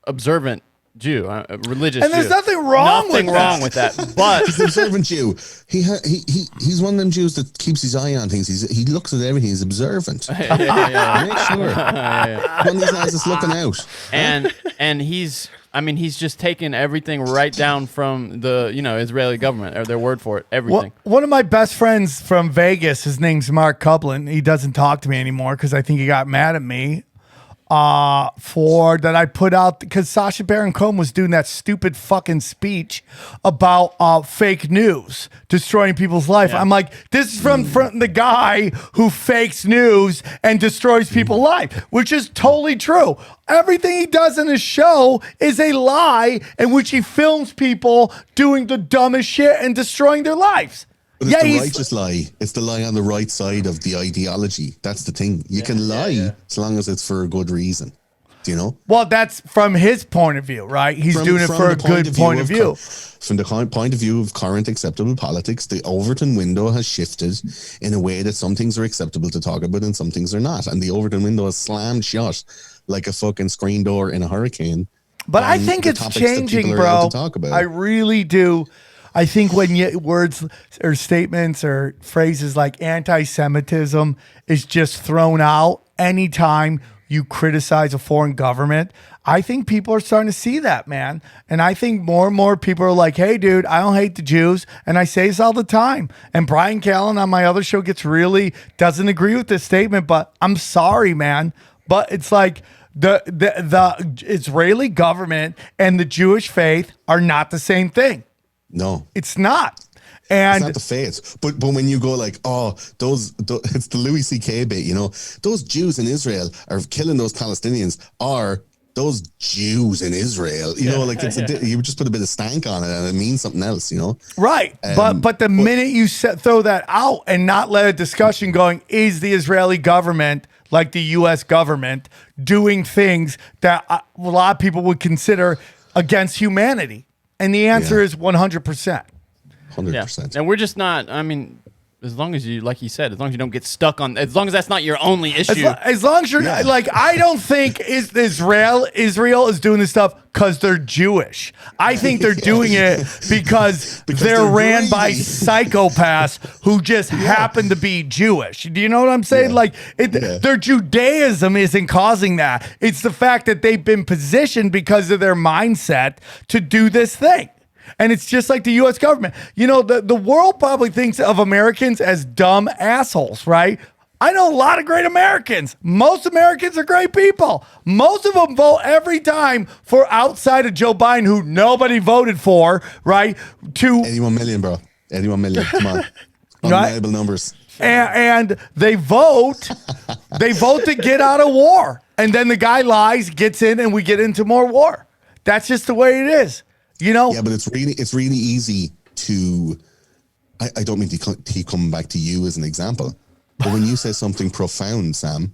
observant Jew, a religious and there's Jew. nothing wrong with that. But he's an observant Jew. He's one of them Jews that keeps his eye on things. He looks at everything. He's observant. Make sure. One of these guys is looking out. And he's just taken everything right down from the, you know, Israeli government, or their word for it, everything. One of my best friends from Vegas, his name's Mark Kublin. He doesn't talk to me anymore because I think he got mad at me. For that I put out, because Sacha Baron Cohen was doing that stupid fucking speech about fake news destroying people's life. Yeah. I'm like, this is from the guy who fakes news and destroys people's life, which is totally true. Everything he does in his show is a lie in which he films people doing the dumbest shit and destroying their lives. But it's the righteous lie. It's the lie on the right side of the ideology. That's the thing. You can lie as long as it's for a good reason. Do you know? Well, that's from his point of view, right? He's doing it for a good point of view. From the point of view of current acceptable politics, the Overton window has shifted in a way that some things are acceptable to talk about and some things are not. And the Overton window is slammed shut like a fucking screen door in a hurricane. But I think it's changing, bro. I really do. I think when words or statements or phrases like anti-Semitism is just thrown out anytime you criticize a foreign government, I think people are starting to see that, man. And I think more and more people are like, hey, dude, I don't hate the Jews. And I say this all the time. And Brian Callen on my other show doesn't agree with this statement, but I'm sorry, man. But it's like the Israeli government and the Jewish faith are not the same thing. No, it's not. And not the faith, but when you go like, oh, those it's the Louis C.K. bit, you know, those Jews in Israel are killing those Palestinians, or those Jews in Israel, you know, like it's you just put a bit of stank on it and it means something else, you know. Right, but the minute you throw that out and not let a discussion going, is the Israeli government, like the U.S. government, doing things that a lot of people would consider against humanity? And the answer is 100%. 100%. And we're just not, I mean, as long as you, like you said, as long as you don't get stuck on, as long as that's not your only issue. As long as you're not, like, I don't think Israel is doing this stuff because they're Jewish. I think they're doing it because they're ran by psychopaths who just happen to be Jewish. Do you know what I'm saying? Yeah. Like, their Judaism isn't causing that. It's the fact that they've been positioned because of their mindset to do this thing. And it's just like the U.S. government. You know, the world probably thinks of Americans as dumb assholes, right? I know a lot of great Americans. Most Americans are great people. Most of them vote every time for, outside of Joe Biden, who nobody voted for, right? 81 million, bro. 81 million. Come on. Undeniable numbers. And they vote. They vote to get out of war. And then the guy lies, gets in, and we get into more war. That's just the way it is. You know? Yeah, but it's really easy to. I don't mean to keep coming back to you as an example, but when you say something profound, Sam,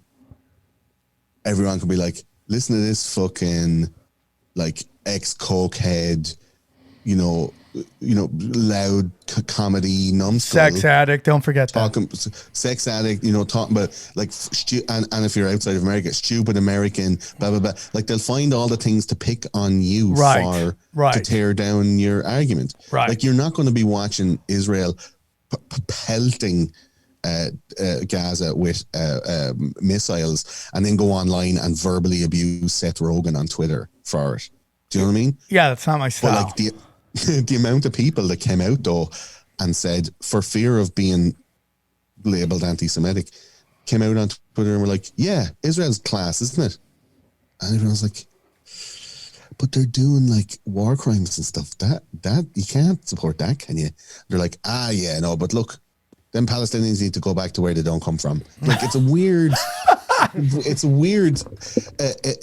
everyone can be like, "Listen to this fucking like ex-cokehead, you know, loud comedy numbskull, sex addict. Don't forget that. Sex addict, you know, talking about like, and if you're outside of America, stupid American, blah blah blah. Like they'll find all the things to pick on you to tear down your argument. Right. Like you're not going to be watching Israel pelting Gaza with missiles and then go online and verbally abuse Seth Rogen on Twitter for it. Do you know what I mean? Yeah, that's not my style. But like the amount of people that came out though and said, for fear of being labeled anti-Semitic, came out on Twitter and were like, yeah, Israel's class, isn't it? And everyone was like, but they're doing like war crimes and stuff. That you can't support that, can you? They're like, yeah, no, but look, them Palestinians need to go back to where they don't come from. Like it's a weird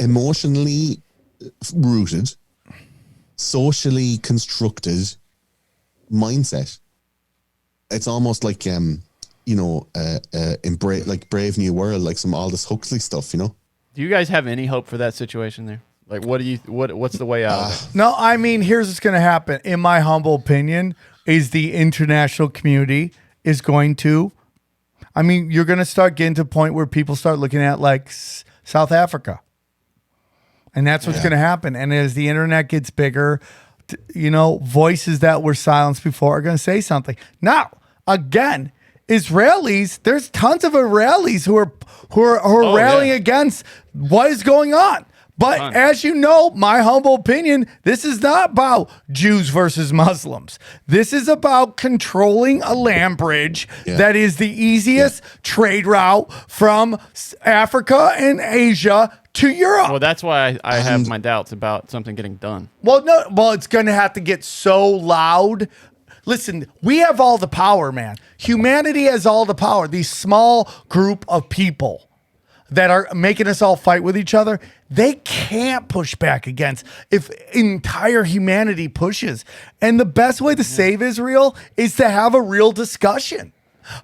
emotionally rooted, socially constructed mindset. It's almost like embrace like Brave New World, like some Aldous Huxley stuff, you know. Do you guys have any hope for that situation there? Like, what's the way out of it? No, I mean, here's what's going to happen. In my humble opinion, is the international community is going to, I mean, you're going to start getting to a point where people start looking at like South Africa. And that's what's going to happen. And as the internet gets bigger, you know, voices that were silenced before are going to say something. Now, again, Israelis, there's tons of Israelis who are rallying against what is going on. But as you know, my humble opinion, this is not about Jews versus Muslims. This is about controlling a land bridge that is the easiest trade route from Africa and Asia to Europe. Well, that's why I have my doubts about something getting done. Well, it's going to have to get so loud. Listen, we have all the power, man. Humanity has all the power. These small group of people that are making us all fight with each other, they can't push back against if entire humanity pushes. And the best way to save Israel is to have a real discussion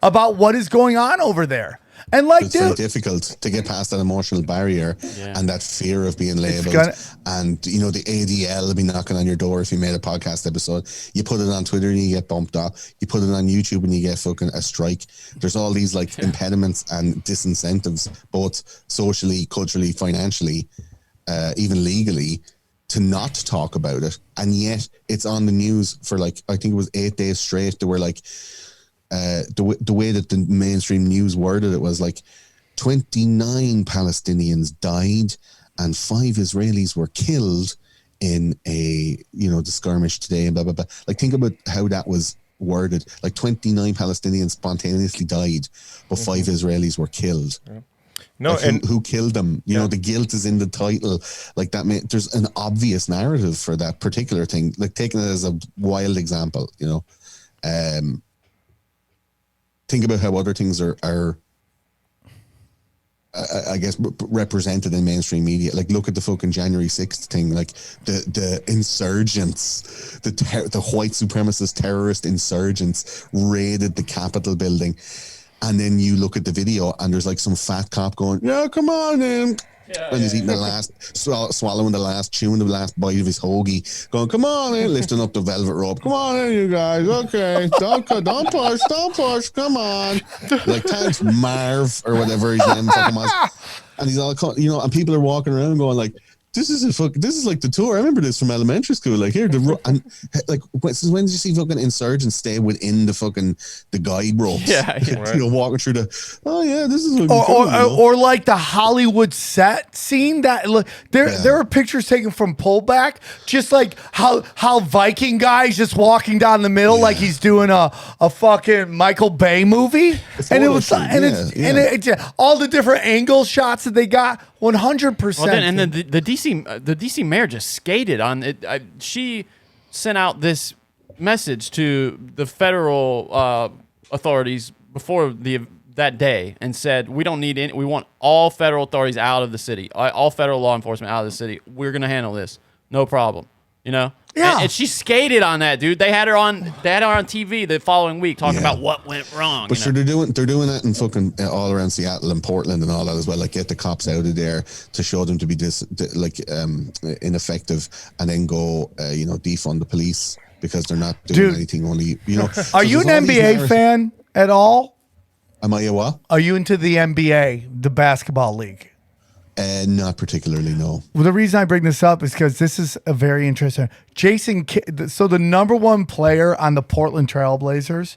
about what is going on over there. And like, it's very difficult to get past that emotional barrier and that fear of being labeled. And, you know, the ADL will be knocking on your door if you made a podcast episode. You put it on Twitter and you get bumped off. You put it on YouTube and you get fucking a strike. There's all these like impediments and disincentives, both socially, culturally, financially, even legally, to not talk about it. And yet it's on the news for like, I think it was 8 days straight. They were like, the way that the mainstream news worded it was like 29 Palestinians died and 5 Israelis were killed in the skirmish today and blah, blah, blah. Like, think about how that was worded. Like 29 Palestinians spontaneously died, but 5 Israelis were killed. Yeah. No, like and who killed them? You know, the guilt is in the title. Like that, there's an obvious narrative for that particular thing. Like taking it as a wild example, you know. think about how other things are I guess represented in mainstream media. Like, look at the fucking January 6th thing. Like the insurgents, the white supremacist terrorist insurgents raided the Capitol building, and then you look at the video and there's like some fat cop going, "Yeah, come on in." And he's eating the last, swallowing the last, chewing the last bite of his hoagie, going, "Come on in," lifting up the velvet rope. "Come on in, you guys. Okay, don't push. Come on." Like tags Marv or whatever his name fucking was, and he's all, and people are walking around going like, This is like the tour. I remember this from elementary school. Like here, when did you see fucking insurgents stay within the guide ropes? Yeah, right. Walking through this is or like the Hollywood set scene that look there are pictures taken from pullback, just like how Viking guy's just walking down the middle like he's doing a fucking Michael Bay movie, and it was all the different angle shots that they got. 100%. Well, and then the DC mayor just skated on it. She sent out this message to the federal authorities before that day and said, we don't need any. We want all federal authorities out of the city, all federal law enforcement out of the city. We're gonna handle this, no problem. Yeah, and she skated on that, dude. They had her on TV the following week talking about what went wrong. But sure, they're doing that in fucking all around Seattle and Portland and all that as well. Like, get the cops out of there to show them to be ineffective, and then go defund the police because they're not doing anything. Only Are you an NBA fan at all? Am I a what? Are you into the NBA, the basketball league? Not particularly, no. Well, the reason I bring this up is because this is a very interesting. Jason Kidd, so the number one player on the Portland Trailblazers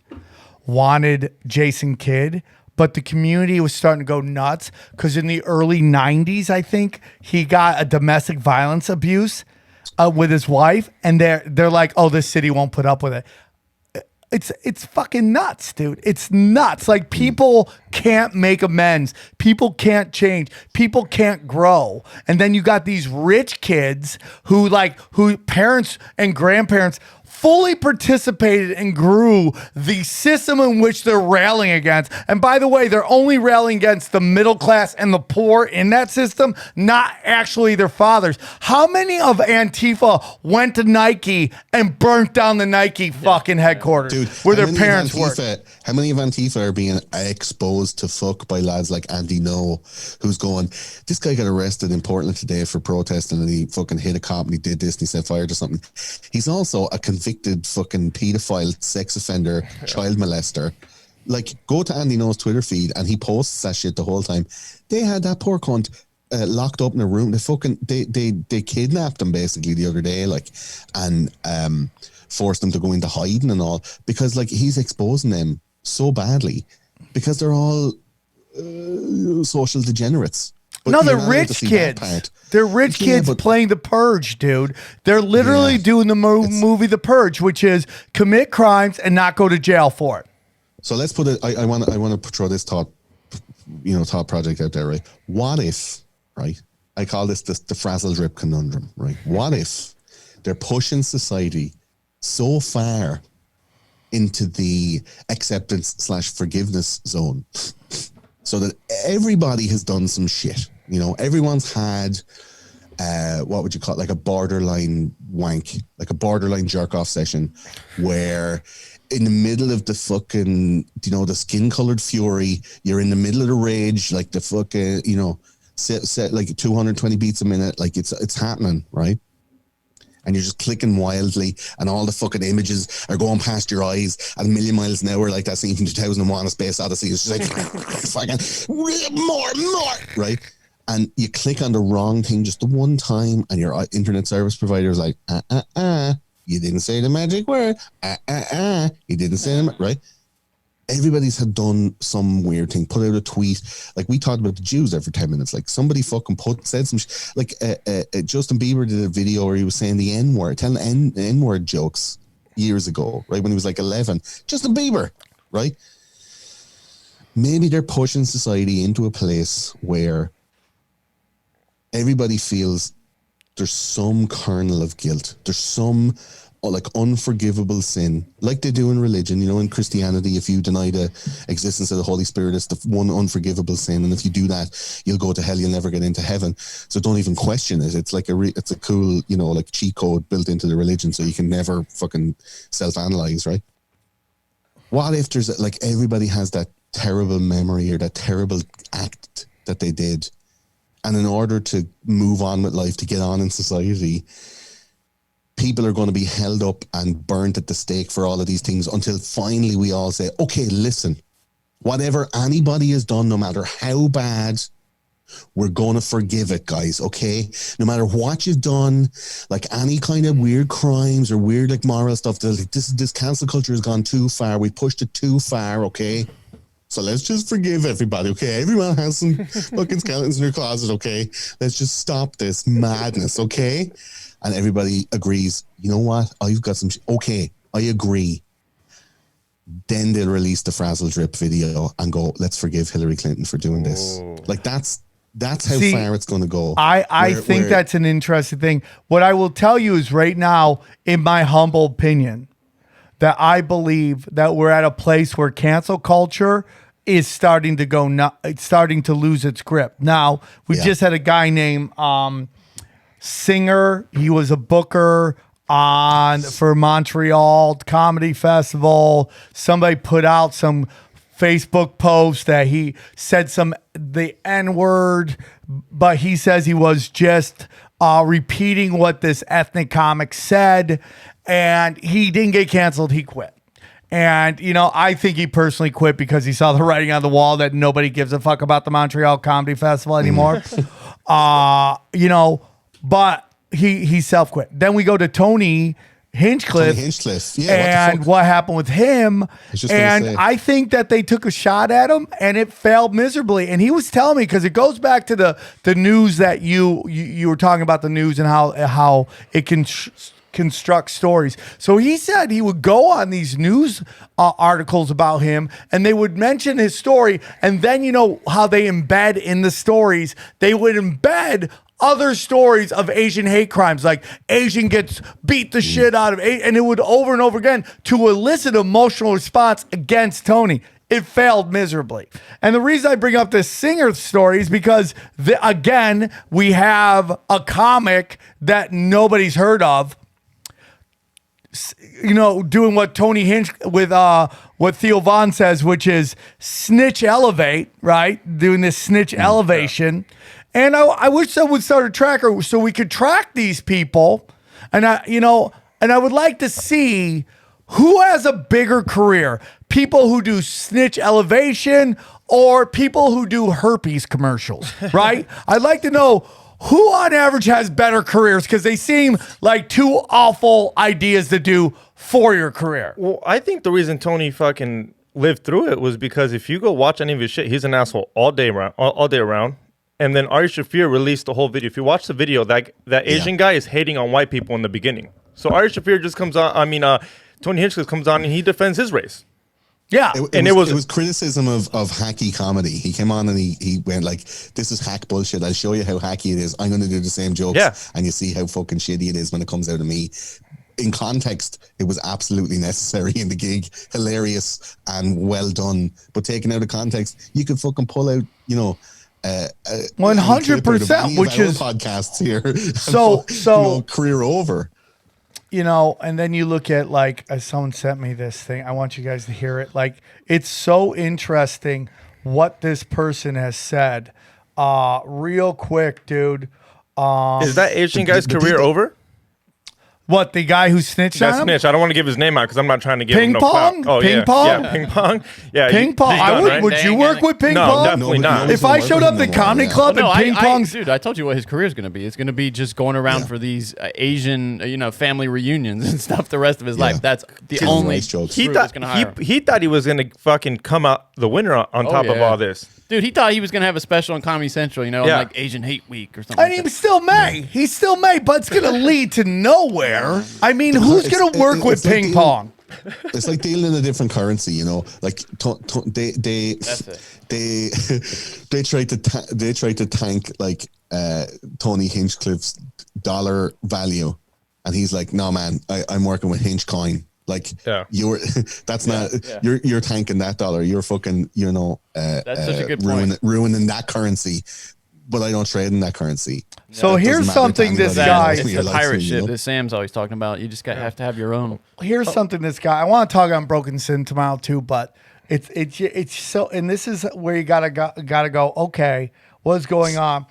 wanted Jason Kidd, but the community was starting to go nuts because in the early 90s, I think, he got a domestic violence abuse with his wife, and they're like, oh, this city won't put up with it. It's fucking nuts, dude. It's nuts. Like, people can't make amends. People can't change. People can't grow. And then you got these rich kids who parents and grandparents fully participated and grew the system in which they're railing against. And by the way, they're only railing against the middle class and the poor in that system, not actually their fathers. How many of Antifa went to Nike and burnt down the Nike fucking headquarters, dude, where their parents worked? How many of Antifa are being exposed to fuck by lads like Andy No, who's going, this guy got arrested in Portland today for protesting and he fucking hit a cop and he did this and he set fire to something. He's also a convicted fucking pedophile, sex offender, child molester. Like, go to Andy No's Twitter feed and he posts that shit the whole time. They had that poor cunt locked up in a room. They kidnapped him basically the other day, and forced them to go into hiding and all, because he's exposing them so badly because they're all social degenerates. But no, they're rich kids. They're rich kids playing The Purge, dude. They're literally doing the movie The Purge, which is commit crimes and not go to jail for it. So let's put it. I want to throw this thought project out there, right? What if, right? I call this the frazzle drip conundrum, right? What if they're pushing society so far into the acceptance/forgiveness zone so that everybody has done some shit? Everyone's had, what would you call it? Like a borderline wank, like a borderline jerk off session where in the middle of the fucking, the skin colored fury, you're in the middle of the rage, like the fucking, set like 220 beats a minute. Like it's happening, right? And you're just clicking wildly, and all the fucking images are going past your eyes at a million miles an hour, like that scene from 2001: A Space Odyssey. It's just like, fucking more, right? And you click on the wrong thing just the one time, and your internet service provider is like, you didn't say the magic word, you didn't say them, right? Everybody's had done some weird thing, put out a tweet. Like, we talked about the Jews every 10 minutes. Like, somebody fucking said some Justin Bieber did a video where he was saying the N-word, telling N-word jokes years ago, right? When he was like 11. Justin Bieber, right? Maybe they're pushing society into a place where everybody feels there's some kernel of guilt. There's some like unforgivable sin, like they do in religion. You know, in Christianity, if you deny the existence of the Holy Spirit, it's the one unforgivable sin, and if you do that, you'll go to hell. You'll never get into heaven. So don't even question it. It's like it's a cool, you know, like cheat code built into the religion, so you can never fucking self-analyze, right? What if there's like everybody has that terrible memory or that terrible act that they did, and in order to move on with life, to get on in society, people are going to be held up and burnt at the stake for all of these things until finally we all say, okay, listen, whatever anybody has done, no matter how bad, we're going to forgive it, guys, okay? No matter what you've done, like any kind of weird crimes or weird like moral stuff, like this cancel culture has gone too far. We pushed it too far, okay? So let's just forgive everybody, okay? Everyone has some fucking skeletons in their closet, okay? Let's just stop this madness, okay? And everybody agrees, you know what? I've got some... Okay, I agree. Then they'll release the Frazzle Drip video and go, let's forgive Hillary Clinton for doing this. Like, that's how far it's going to go. I think that's an interesting thing. What I will tell you is right now, in my humble opinion, that I believe that we're at a place where cancel culture is starting to go it's starting to lose its grip. Now, we just had a guy named Singer. He was a booker for Montreal Comedy Festival. Somebody put out some Facebook post that he said the N-word, but he says he was just repeating what this ethnic comic said, and he didn't get canceled. He quit. And, you know, I think he personally quit because he saw the writing on the wall that nobody gives a fuck about the Montreal Comedy Festival anymore. You know, but he self-quit. Then we go to Tony Hinchcliffe. Yeah, and what happened with him. And I think that they took a shot at him and it failed miserably. And he was telling me, because it goes back to the news that you were talking about, the news and how it can construct stories. So he said he would go on these news articles about him and they would mention his story. And then, you know how they embed in the stories, they would embed other stories of Asian hate crimes, like Asian gets beat the shit out of, and it would over and over again to elicit emotional response against Tony. It failed miserably. And the reason I bring up this Singer story is because, again, we have a comic that nobody's heard of, you know, doing what Tony Hinch with what Theo Von says, which is snitch elevate, right? Doing this snitch elevation. And I wish I would start a tracker so we could track these people. And I would like to see who has a bigger career, people who do snitch elevation or people who do herpes commercials, right? I'd like to know who on average has better careers, because they seem like two awful ideas to do for your career. Well, I think the reason Tony fucking lived through it was because if you go watch any of his shit, he's an asshole all day around. And then Ari Shaffir released the whole video. If you watch the video, that Asian guy is hating on white people in the beginning. So Ari Shaffir just comes on. Tony Hinchcliffe comes on and he defends his race. Yeah, it was criticism of hacky comedy. He came on and he went like, "This is hack bullshit. I'll show you how hacky it is. I'm going to do the same jokes, and you see how fucking shitty it is when it comes out of me." In context, it was absolutely necessary in the gig, hilarious and well done. But taken out of context, you could fucking pull out, 100%, which is podcasts here. So career over. And then you look at, like, someone sent me this thing. I want you guys to hear it. Like, it's so interesting what this person has said. Real quick, dude. Is that Asian guy's career over? What, the guy who snitched on him? Snitch. I don't want to give his name out because I'm not trying to give him no Pong? clout. Oh, Ping Pong? Yeah, Ping Pong. Yeah, Ping Pong. Done, Would you work with Ping Pong? No, definitely not. If I showed up at Comedy Club and Ping Pong's... Dude, I told you what his career is going to be. It's going to be just going around for these Asian, family reunions and stuff the rest of his life. That's the only jokes. He thought he was going to fucking come out the winner on top of all this. Dude, he thought he was going to have a special on Comedy Central, on like Asian Hate Week or something. And he still may. He still may, but it's going to lead to nowhere. I mean, who's going to work with Ping Pong? It's like dealing in a different currency, Like they tried to tank like Tony Hinchcliffe's dollar value and he's like, no man, I'm working with Hinge Coin. Like you're that's not you're tanking that dollar. You're fucking that's such a good point. ruining that currency. But I don't trade in that currency. So here's something this guy. It's the pirate ship that Sam's always talking about. You just have to have your own. Here's something this guy. I want to talk on Broken Sin tomorrow too, but it's so. And this is where you gotta go. Okay, what's going on?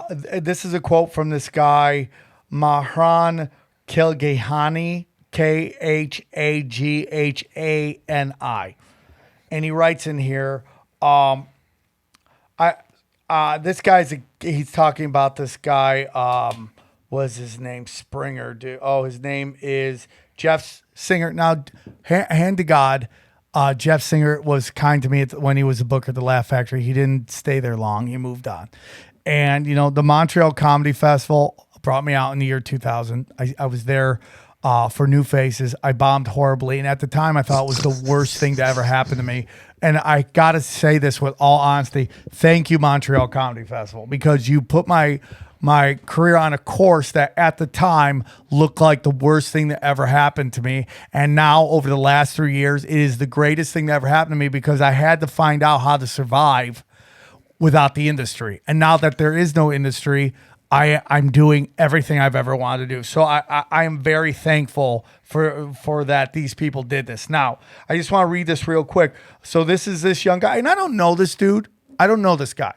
This is a quote from this guy, Mahran Kilgahani, Khaghani, and he writes in here. This guy's he's talking about this guy. Was his name Springer? Dude. Oh, his name is Jeff Singer. Now, hand to God, Jeff Singer was kind to me when he was a booker at the Laugh Factory. He didn't stay there long. He moved on. And the Montreal Comedy Festival brought me out in the year 2000. I was there for New Faces. I bombed horribly, and at the time, I thought it was the worst thing to ever happen to me. And I got to say this with all honesty. Thank you, Montreal Comedy Festival, because you put my career on a course that at the time looked like the worst thing that ever happened to me. And now over the last 3 years, it is the greatest thing that ever happened to me because I had to find out how to survive without the industry. And now that there is no industry, I'm doing everything I've ever wanted to do. So I am very thankful for that these people did this. Now, I just want to read this real quick. So this is this young guy, and I don't know this dude. I don't know this guy.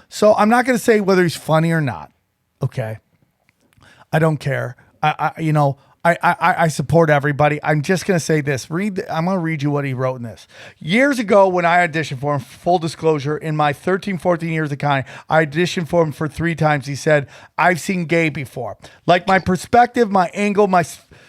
So I'm not going to say whether he's funny or not. Okay. I don't care. I support everybody. I'm just going to say this. I'm going to read you what he wrote in this. Years ago when I auditioned for him, full disclosure, in my 13, 14 years of comedy, I auditioned for him for 3 times. He said, I've seen gay before. Like my perspective, my angle, my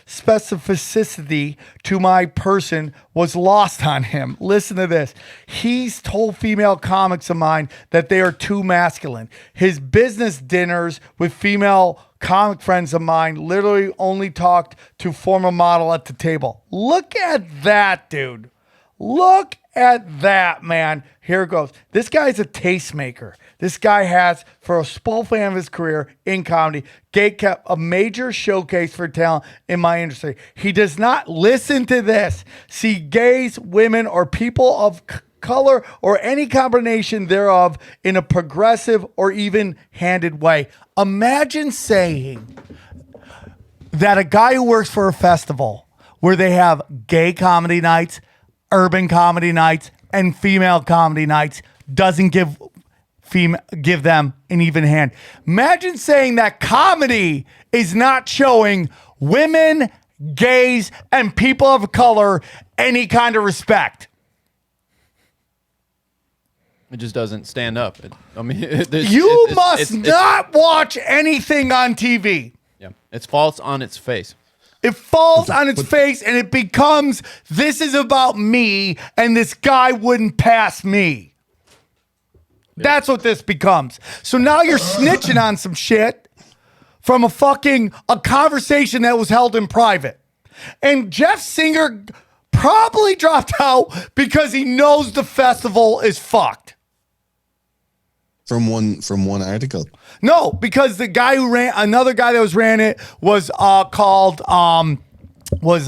specificity to my person was lost on him. Listen to this. He's told female comics of mine that they are too masculine. His business dinners with female comic friends of mine literally only talked to former model at the table. Look at that, dude. Look at that, man. Here it goes. This guy's a tastemaker. This guy has, for a small fan of his career in comedy, kept a major showcase for talent in my industry. He does not, listen to this, see gays, women, or people of color or any combination thereof in a progressive or even handed way. Imagine saying that a guy who works for a festival where they have gay comedy nights, urban comedy nights, and female comedy nights doesn't give them an even hand. Imagine saying that comedy is not showing women, gays, and people of color any kind of respect. It just doesn't stand up. You must not watch anything on TV. Yeah, it's false on its face. It falls on its face and it becomes, this is about me and this guy wouldn't pass me. That's what this becomes. So now you're snitching on some shit from a conversation that was held in private. And Jeff Singer probably dropped out because he knows the festival is fucked. From one article. No, because the guy who another guy that ran it was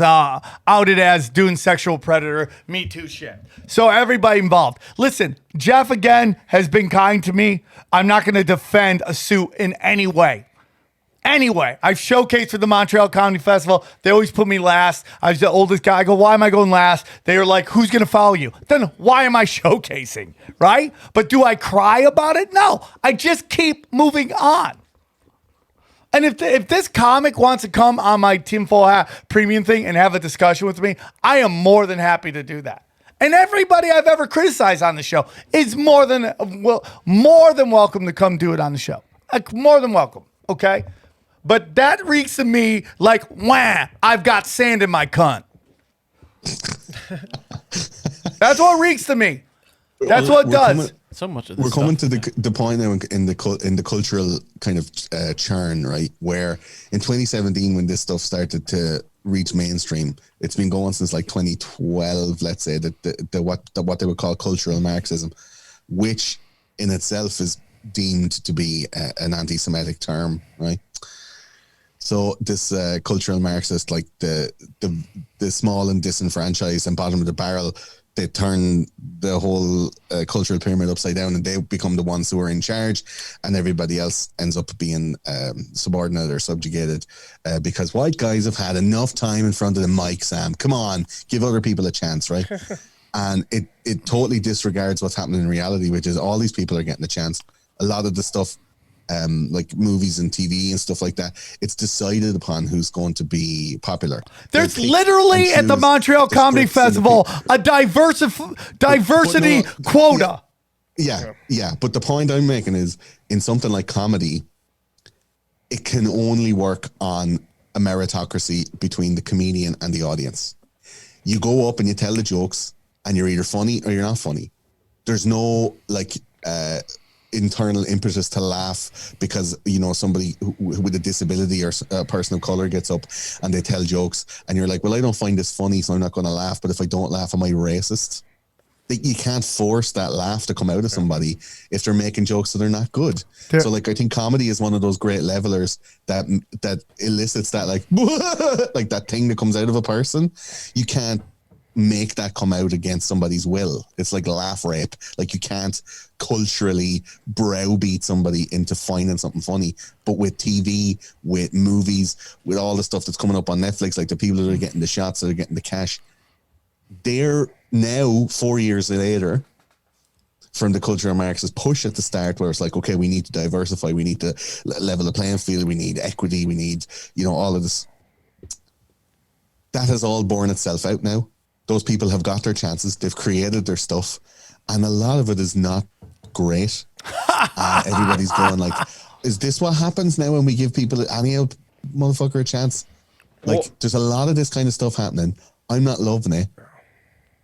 outed as doing sexual predator, Me Too shit. So everybody involved. Listen, Jeff again has been kind to me. I'm not going to defend a suit in any way. Anyway, I've showcased for the Montreal Comedy Festival. They always put me last. I was the oldest guy. I go, why am I going last? They were like, who's going to follow you? Then why am I showcasing, right? But do I cry about it? No. I just keep moving on. And if this comic wants to come on my tinfoil hat premium thing and have a discussion with me, I am more than happy to do that. And everybody I've ever criticized on the show is more than welcome to come do it on the show. More than welcome, okay? But that reeks to me like, wah, I've got sand in my cunt. That's what reeks to me. That's what it does. So much of this we're coming to the point now in the cultural kind of churn, right? Where in 2017, when this stuff started to reach mainstream, it's been going since like 2012, let's say, what they would call cultural Marxism, which in itself is deemed to be an anti-Semitic term, right? So this cultural Marxist, like the small and disenfranchised and bottom of the barrel, they turn the whole cultural pyramid upside down, and they become the ones who are in charge, and everybody else ends up being subordinate or subjugated because white guys have had enough time in front of the mic. Sam, come on, give other people a chance, right? And it totally disregards what's happening in reality, which is all these people are getting a chance. A lot of the stuff, like movies and TV and stuff like that, it's decided upon who's going to be popular. There's literally at the Montreal Comedy Festival a diversity quota. Yeah. But the point I'm making is, in something like comedy, it can only work on a meritocracy between the comedian and the audience. You go up and you tell the jokes, and you're either funny or you're not funny. There's no like internal impetus to laugh because, you know, somebody with a disability or a person of color gets up and they tell jokes, and you're like, well, I don't find this funny, so I'm not going to laugh. But if I don't laugh, am I racist? You can't force that laugh to come out of somebody if they're making jokes that are not good. So like, I think comedy is one of those great levelers that elicits that like like that thing that comes out of a person. You can't make that come out against somebody's will. It's like laugh rape. Like, you can't culturally browbeat somebody into finding something funny. But with TV, with movies, with all the stuff that's coming up on Netflix, like the people that are getting the shots, that are getting the cash, they're now 4 years later from the cultural Marxist push at the start, where it's like, okay, we need to diversify, we need to level the playing field, we need equity, we need, you know, all of this. That has all borne itself out now. Those people have got their chances. They've created their stuff, and a lot of it is not great. Everybody's going like, is this what happens now when we give people any old motherfucker a chance? Like, there's a lot of this kind of stuff happening. I'm not loving it.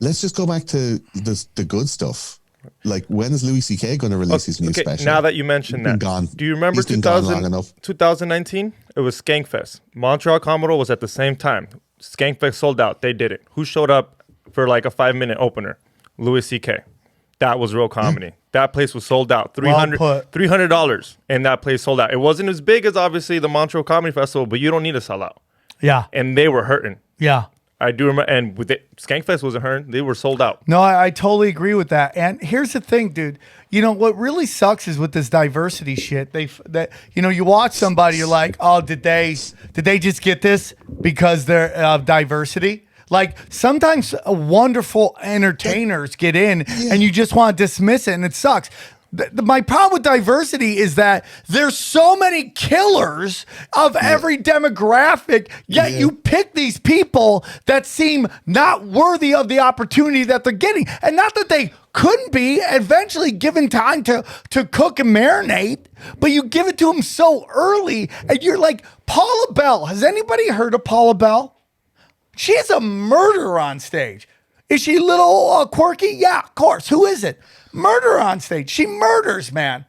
Let's just go back to the good stuff. Like, when is Louis C.K. going to release his new special? Now that you mentioned that, do you remember 2019? It was Skankfest. Montreal Commodore was at the same time. Skankfest sold out. They did it. Who showed up for like a 5-minute opener? Louis C.K. That was real comedy. That place was sold out. $300, and that place sold out. It wasn't as big as obviously the Montreal Comedy Festival, but you don't need to sell out. Yeah. And they were hurting. Yeah. I do remember, and with it, Skankfest wasn't hurting. They were sold out. No, I totally agree with that. And here's the thing, dude. You know what really sucks is with this diversity shit. You watch somebody, you're like, oh, did they just get this because they're diversity? Like, sometimes wonderful entertainers get in, and you just want to dismiss it, and it sucks. My problem with diversity is that there's so many killers of every demographic, yet you pick these people that seem not worthy of the opportunity that they're getting. And not that they couldn't be eventually given time to cook and marinate, but you give it to them so early, and you're like, Paula Bell. Has anybody heard of Paula Bell? She is a murderer on stage. Is she a little quirky? Yeah, of course. Who is it? Murder on stage. She murders, man.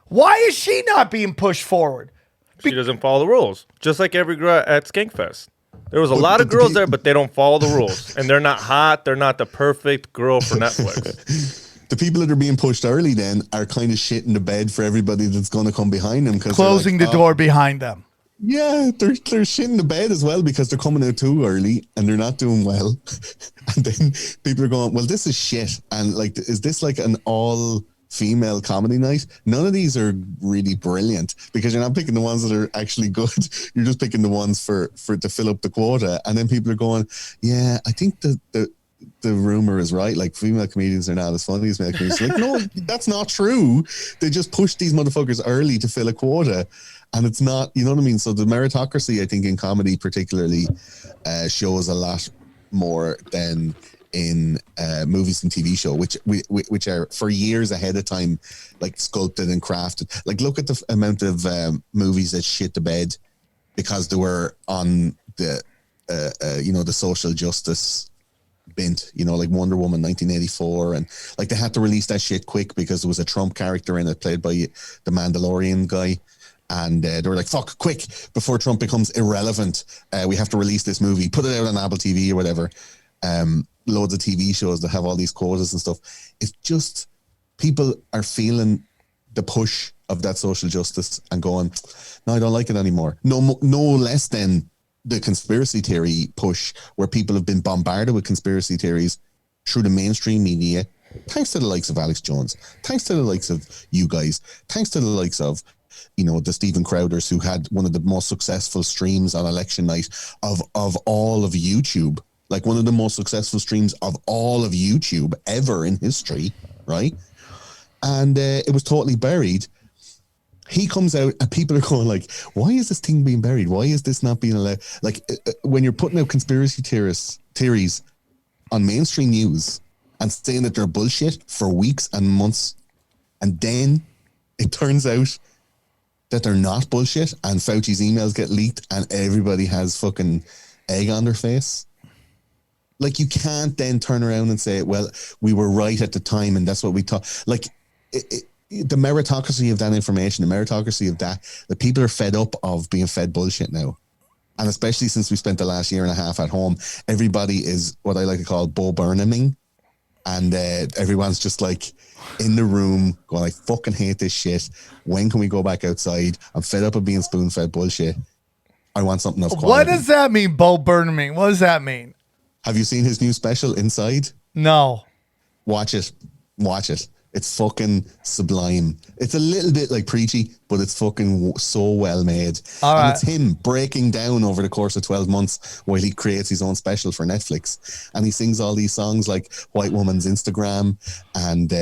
Why is she not being pushed forward? She doesn't follow the rules. Just like every girl at Skankfest. There was a lot of girls there, but they don't follow the rules. And they're not hot. They're not the perfect girl for Netflix. The people that are being pushed early then are kind of shitting the bed for everybody that's going to come behind them. Closing the door behind them. Yeah, they're shitting the bed as well because they're coming out too early and they're not doing well. And then people are going, well, this is shit. And like, is this like an all-female comedy night? None of these are really brilliant because you're not picking the ones that are actually good. You're just picking the ones for to fill up the quota. And then people are going, yeah, I think the rumor is right. Like, female comedians are not as funny as male comedians. Like, no, that's not true. They just pushed these motherfuckers early to fill a quota. And it's not, you know what I mean? So the meritocracy, I think, in comedy particularly shows a lot more than in movies and TV show, which are for years ahead of time, like sculpted and crafted. Like, look at the amount of movies that shit the bed because they were on the social justice bent, like Wonder Woman 1984, and like they had to release that shit quick because there was a Trump character in it played by the Mandalorian guy. And they were like, fuck, quick, before Trump becomes irrelevant, we have to release this movie, put it out on Apple TV or whatever. Loads of TV shows that have all these quotas and stuff. It's just people are feeling the push of that social justice and going, no, I don't like it anymore. No less than the conspiracy theory push, where people have been bombarded with conspiracy theories through the mainstream media, thanks to the likes of Alex Jones, thanks to the likes of you guys, thanks to the likes of, you know, the Stephen Crowders, who had one of the most successful streams on election night of all of YouTube, like one of the most successful streams of all of YouTube ever in history, right? And it was totally buried. He comes out and people are going like, why is this thing being buried? Why is this not being allowed? Like, when you're putting out conspiracy theories on mainstream news and saying that they're bullshit for weeks and months, and then it turns out that they're not bullshit and Fauci's emails get leaked and everybody has fucking egg on their face. Like, you can't then turn around and say, well, we were right at the time and that's what we thought. Like, the meritocracy of that information, the meritocracy of that, the people are fed up of being fed bullshit now. And especially since we spent the last year and a half at home, everybody is what I like to call Bo Burnhaming. And everyone's just like in the room going, I fucking hate this shit. When can we go back outside? I'm fed up of being spoon-fed bullshit. I want something of quality. What does that mean, Bo Burnhaming? What does that mean? Have you seen his new special, Inside? No. Watch it. Watch it. It's fucking sublime. It's a little bit like preachy, but it's fucking so well made. All right. And it's him breaking down over the course of 12 months while he creates his own special for Netflix. And he sings all these songs like White Woman's Instagram and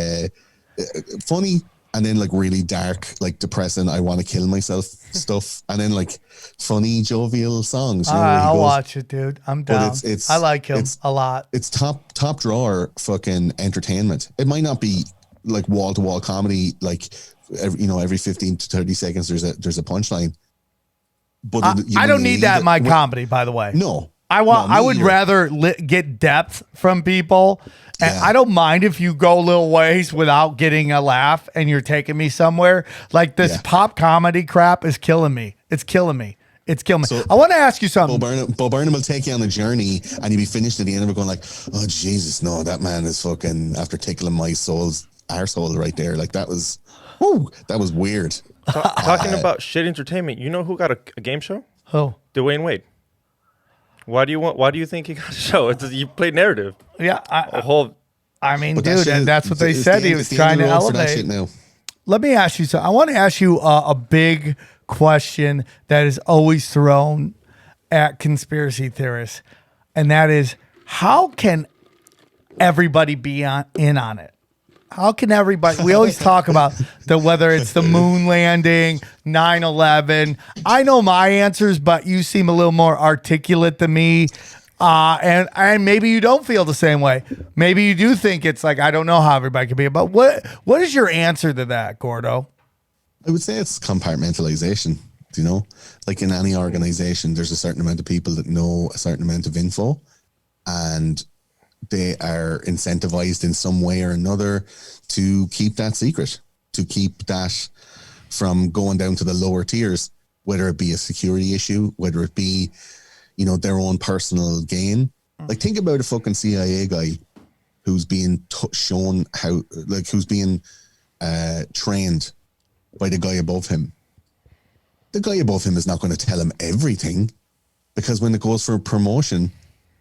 funny, and then like really dark, like depressing, I want to kill myself stuff. And then like funny, jovial songs. All right, I'll watch it, dude. I'm down. It's I like him a lot. It's top drawer fucking entertainment. It might not be like wall to wall comedy, like every 15 to 30 seconds there's a punchline. But I don't need that in my comedy, by the way. No, I would rather get depth from people. And I don't mind if you go a little ways without getting a laugh and you're taking me somewhere. Like this pop comedy crap is killing me. It's killing me. It's killing me. So, I want to ask you something. Bo Burnham will take you on a journey and you'll be finished at the end of it going like, oh, Jesus, no, that man is fucking after tickling my soul's arsehole right there. Like that was weird. Talking about shit entertainment, you know who got a game show? Who? Dwayne Wade. Why do you think he got a show? You played narrative. Yeah. I mean, but dude, and that's what they said. He was trying to elevate. Let me ask you something. I want to ask you a big question that is always thrown at conspiracy theorists. And that is, how can everybody be in on it? How can everybody? We always talk about whether it's the moon landing, 9/11. I know my answers, but you seem a little more articulate than me. And maybe you don't feel the same way. Maybe you do think it's like, I don't know how everybody can be. But what is your answer to that, Gordo? I would say it's compartmentalization. You know, like in any organization, there's a certain amount of people that know a certain amount of info, and they are incentivized in some way or another to keep that secret, to keep that from going down to the lower tiers, whether it be a security issue, whether it be, you know, their own personal gain. Like, think about a fucking CIA guy who's being shown how, like, who's being trained by the guy above him. The guy above him is not going to tell him everything, because when it goes for a promotion,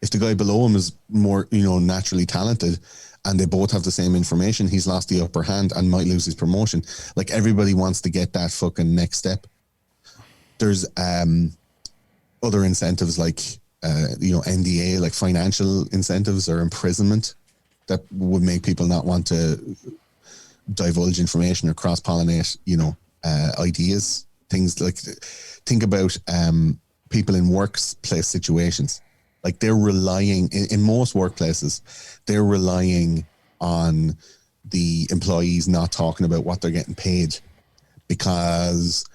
if the guy below him is more, you know, naturally talented and they both have the same information, he's lost the upper hand and might lose his promotion. Like, everybody wants to get that fucking next step. There's other incentives like, you know, NDA, like financial incentives or imprisonment that would make people not want to divulge information or cross-pollinate, you know, ideas. Things like, think about people in workplace situations. Like, they're relying, in most workplaces, they're relying on the employees not talking about what they're getting paid, because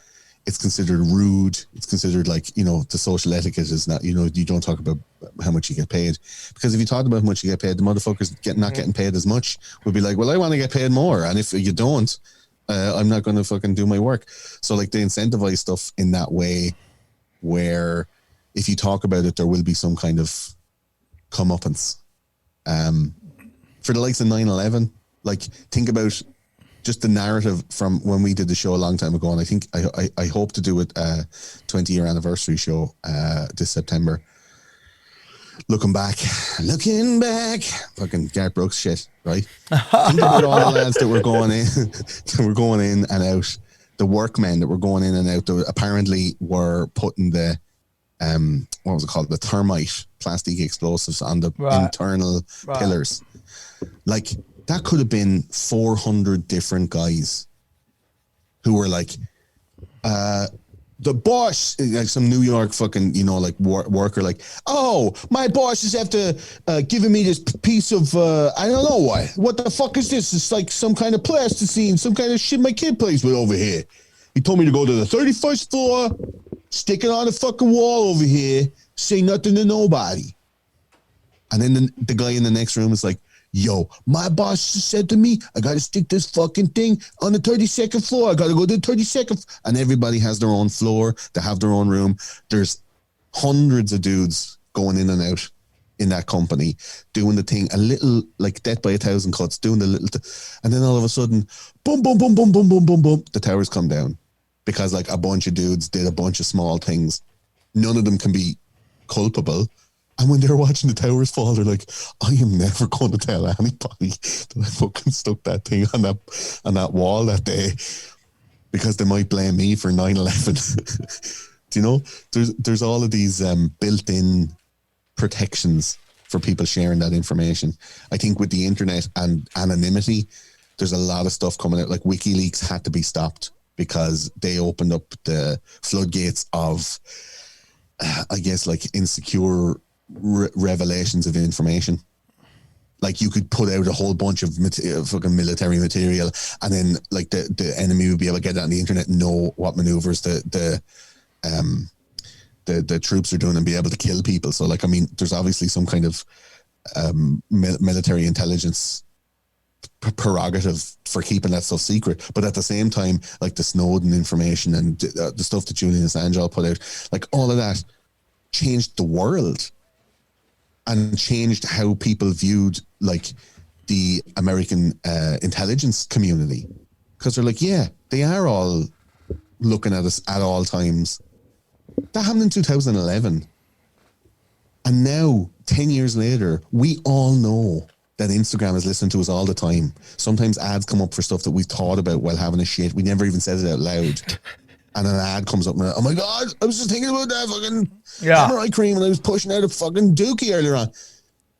it's considered rude. It's considered like, you know, the social etiquette is not, you know, you don't talk about how much you get paid. Because if you talk about how much you get paid, the motherfuckers not getting paid as much would be like, well, I want to get paid more. And if you don't, I'm not going to fucking do my work. So, like, they incentivize stuff in that way where if you talk about it, there will be some kind of comeuppance. For the likes of 9/11, like, think about just the narrative from when we did the show a long time ago, and I think I hope to do it 20-year anniversary show this September. Looking back, fucking Garth Brooks shit, right? Think about all the lads that were going in and out, the workmen that were going in and out, that apparently were putting the what was it called, the thermite plastic explosives on the internal pillars. Like, that could have been 400 different guys who were like, the boss, like some New York fucking, you know, like worker, like, oh, my boss is after giving me this piece of, I don't know what the fuck is this? It's like some kind of plasticine, some kind of shit my kid plays with over here. He told me to go to the 31st floor, stick it on the fucking wall over here, say nothing to nobody. And then the guy in the next room is like, yo, my boss just said to me, I got to stick this fucking thing on the 32nd floor. I got to go to the 32nd. And everybody has their own floor. They have their own room. There's hundreds of dudes going in and out in that company, doing the thing, a little like Death by a Thousand Cuts, doing the little, and then all of a sudden, boom, boom, boom, boom, boom, boom, boom, boom, the towers come down because like a bunch of dudes did a bunch of small things. None of them can be culpable. And when they're watching the towers fall, they're like, I am never going to tell anybody that I fucking stuck that thing on that wall that day, because they might blame me for 9/11. Do you know? There's all of these built-in protections for people sharing that information. I think with the internet and anonymity, there's a lot of stuff coming out. Like WikiLeaks had to be stopped because they opened up the floodgates of, I guess, like insecure revelations of information. Like you could put out a whole bunch of fucking military material, and then like the enemy would be able to get that on the internet and know what maneuvers the troops are doing and be able to kill people. So like, I mean, there's obviously some kind of military intelligence prerogative for keeping that stuff secret, but at the same time, like the Snowden information and the stuff that Julian Assange all put out, like all of that changed the world and changed how people viewed like the American intelligence community, because they're like, yeah, they are all looking at us at all times. That happened in 2011, and now 10 years later, we all know that Instagram is listening to us all the time. Sometimes ads come up for stuff that we thought about while having a shit. We never even said it out loud. And an ad comes up and oh my God, I was just thinking about that fucking hemorrhoid cream and I was pushing out a fucking dookie earlier on.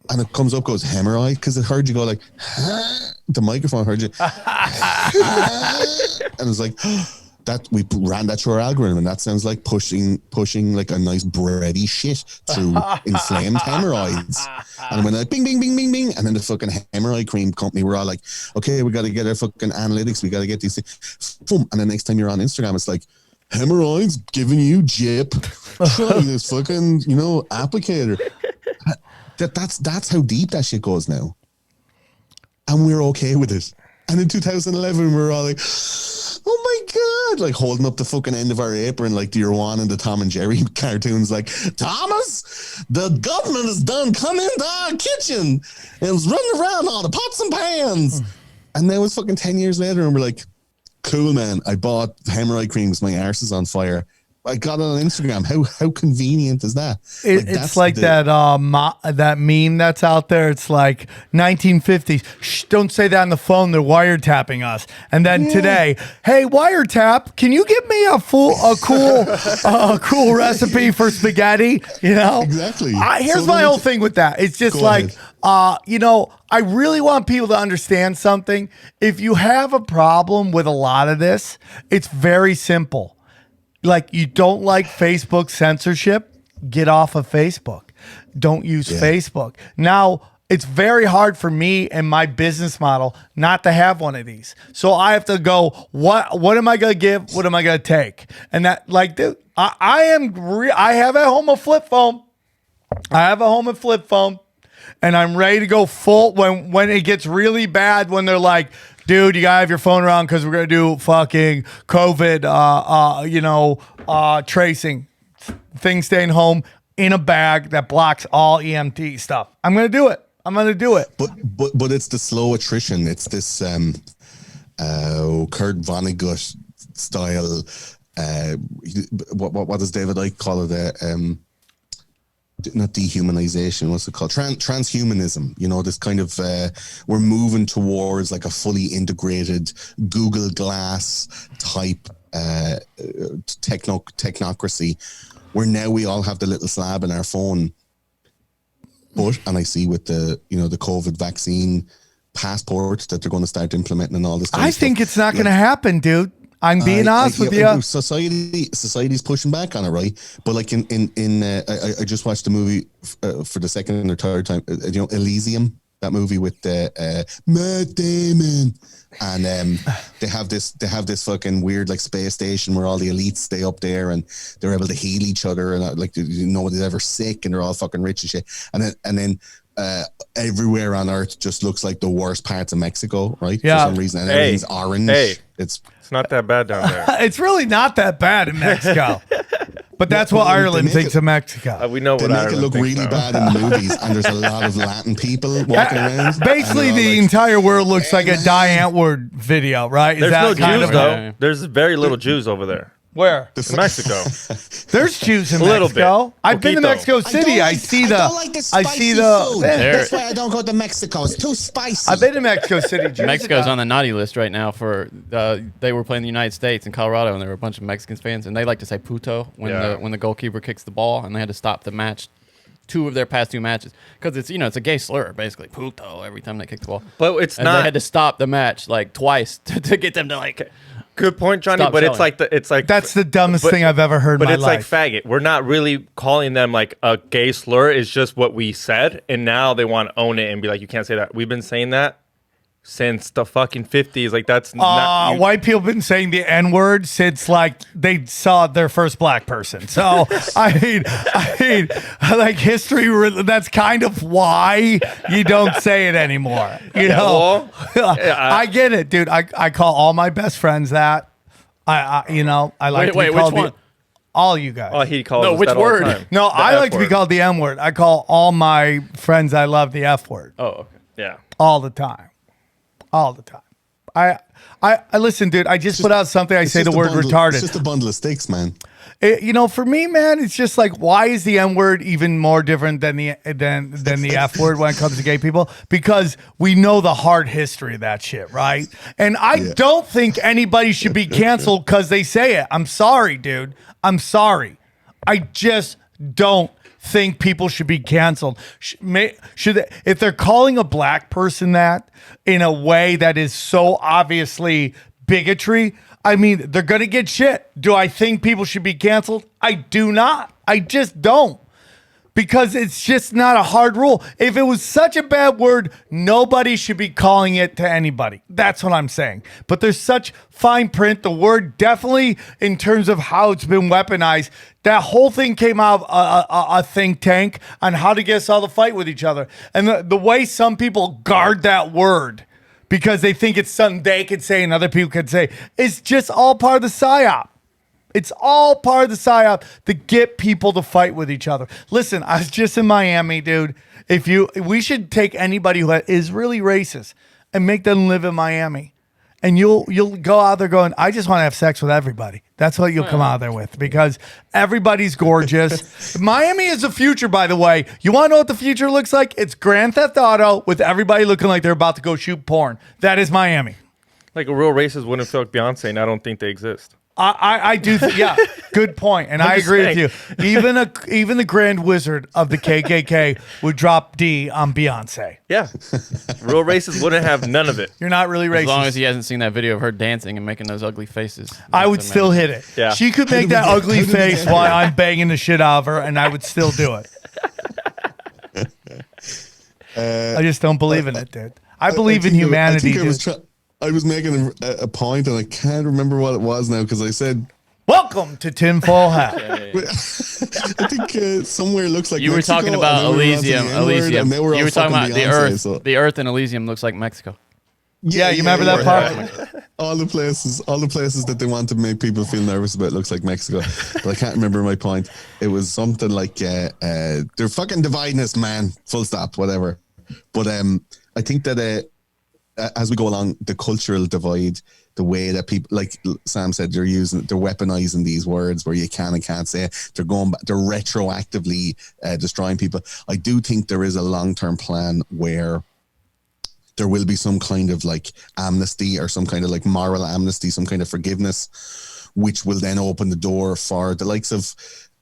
And it comes up, goes hemorrhoid, because it heard you go like, the microphone heard you. And it's like, that we ran that through our algorithm, and that sounds like pushing like a nice bready shit through inflamed hemorrhoids. And it went like bing, bing, bing, bing, bing. And then the fucking hemorrhoid cream company were all like, okay, we got to get our fucking analytics. We got to get these things. Boom. And the next time you're on Instagram, it's like, hemorrhoids giving you jip. Try this fucking, applicator. That's how deep that shit goes now. And we're okay with it. And in 2011, we're all like, oh my God, like holding up the fucking end of our apron like the Irwan and the Tom and Jerry cartoons, like, Thomas, the government is done come into our kitchen and was running around all the pots and pans. And now it's fucking 10 years later and we're like, cool, man, I bought hemorrhoid creams, my arse is on fire. I got it on Instagram. How convenient is that? It's like that meme that's out there. It's like 1950s. Shh, don't say that on the phone. They're wiretapping us. And then today, hey, wiretap, can you give me a cool recipe for spaghetti? Exactly. Here's my whole thing with that. It's just I really want people to understand something. If you have a problem with a lot of this, it's very simple. Like, you don't like Facebook censorship, get off of Facebook. Don't use Facebook. Now, it's very hard for me and my business model not to have one of these. So I have to go, what am I going to give? What am I going to take? And that, like, dude, I have at home a flip phone. And I'm ready to go full when it gets really bad, when they're like, dude, you gotta have your phone around because we're gonna do fucking COVID, tracing. Things staying home in a bag that blocks all EMT stuff. I'm gonna do it. But it's the slow attrition. It's this Kurt Vonnegut style. What does David Icke call it? Not dehumanization. What's it called? Transhumanism. You know, this kind of we're moving towards like a fully integrated Google Glass type technocracy, where now we all have the little slab in our phone. But and I see with the the COVID vaccine passport that they're going to start implementing and all this. I think it's not going to happen, dude. I'm being honest with you. Society's pushing back on it, right? But like I just watched the movie for the second or third time. Elysium, that movie with Matt Damon, and they have this fucking weird like space station where all the elites stay up there and they're able to heal each other and like nobody's ever sick and they're all fucking rich and shit. And then everywhere on Earth just looks like the worst parts of Mexico, right? Yeah. For some reason, and everything's orange. It's not that bad down there. It's really not that bad in Mexico. But that's what Ireland thinks of Mexico. We know they what make Ireland it look thinks really now. bad in the movies, and there's a lot of Latin people walking around. Basically, and they're all the like, entire world looks like a Die Antwoord video, right? There's no kind Jews of though. There's very little Jews over there. Where? In Mexico. There's Jews in A little Mexico. bit. I've been to Poquito. Mexico City. I see the. I see the. food. That's why I don't go to Mexico. It's too spicy. I've been to Mexico City. Mexico's on the naughty list right now for they were playing the United States in Colorado and there were a bunch of Mexican fans and they like to say puto when the goalkeeper kicks the ball and they had to stop the match, 2 of their past 2 matches because it's it's a gay slur basically, puto, every time they kick the ball. But it's and not. They had to stop the match like twice to get them to like. Good point, Johnny. Stop but selling. it's like That's the dumbest thing I've ever heard in But my it's life. like faggot. We're not really calling them like a gay slur. It's just what we said, and now they want to own it and be like, you can't say that. We've been saying that since the fucking 50s. Like that's not. White people been saying the N-word since like they saw their first black person. So I mean, like history. That's kind of why you don't say it anymore. You know, I get it, dude. I call all my best friends that. I like to be wait, called which one? all you guys. Oh, he calls No, us which that all the word? time. No, The I F like to be word. called the M-word. I call all my friends I love the F-word. Oh, okay. Yeah. All the time. All the time. I listen, dude. I just put out something. I say the word retarded. It's just a bundle of sticks, man. For me, man, it's just like, why is the N word even more different than the F word when it comes to gay people? Because we know the hard history of that shit, right? And I don't think anybody should be canceled because they say it. I'm sorry, dude. I'm sorry. I just don't think people should be canceled. Should they, if they're calling a black person that in a way that is so obviously bigotry, I mean, they're going to get shit. Do I think people should be canceled? I do not. I just don't. Because it's just not a hard rule. If it was such a bad word, nobody should be calling it to anybody. That's what I'm saying. But there's such fine print. The word definitely, in terms of how it's been weaponized, that whole thing came out of a think tank on how to get us all to fight with each other. And the way some people guard that word because they think it's something they could say and other people could say, it's just all part of the psyop. It's all part of the psyop to get people to fight with each other. Listen, I was just in Miami, dude. We should take anybody who is really racist and make them live in Miami. And you'll go out there going, I just want to have sex with everybody. That's what you'll come out there with because everybody's gorgeous. Miami is the future, by the way. You want to know what the future looks like? It's Grand Theft Auto with everybody looking like they're about to go shoot porn. That is Miami. Like a real racist wouldn't feel like Beyonce, and I don't think they exist. I do. Yeah, good point. And I agree with you. Even the Grand Wizard of the KKK would drop D on Beyonce. Yeah. Real racists wouldn't have none of it. You're not really racist. As long as he hasn't seen that video of her dancing and making those ugly faces. I would still hit it. Yeah. She could make that ugly face while I'm banging the shit out of her, and I would still do it. I just don't believe in it, dude. I believe in humanity, dude. I was making a point, and I can't remember what it was now because I said, "Welcome to Tinfoil Hat." I think somewhere looks like you were Mexico, talking about Elysium. And they were You all were talking about fucking the Beyonce, Earth. so- The Earth in Elysium looks like Mexico. Yeah, you remember that part? All the places that they want to make people feel nervous about looks like Mexico, but I can't remember my point. It was something like they're fucking dividing us, man. Full stop, whatever. But I think that as we go along, the cultural divide, the way that people, like Sam said, they're weaponizing these words where you can and can't say it. They're retroactively destroying people. I do think there is a long-term plan where there will be some kind of like amnesty or some kind of like moral amnesty, some kind of forgiveness, which will then open the door for the likes of,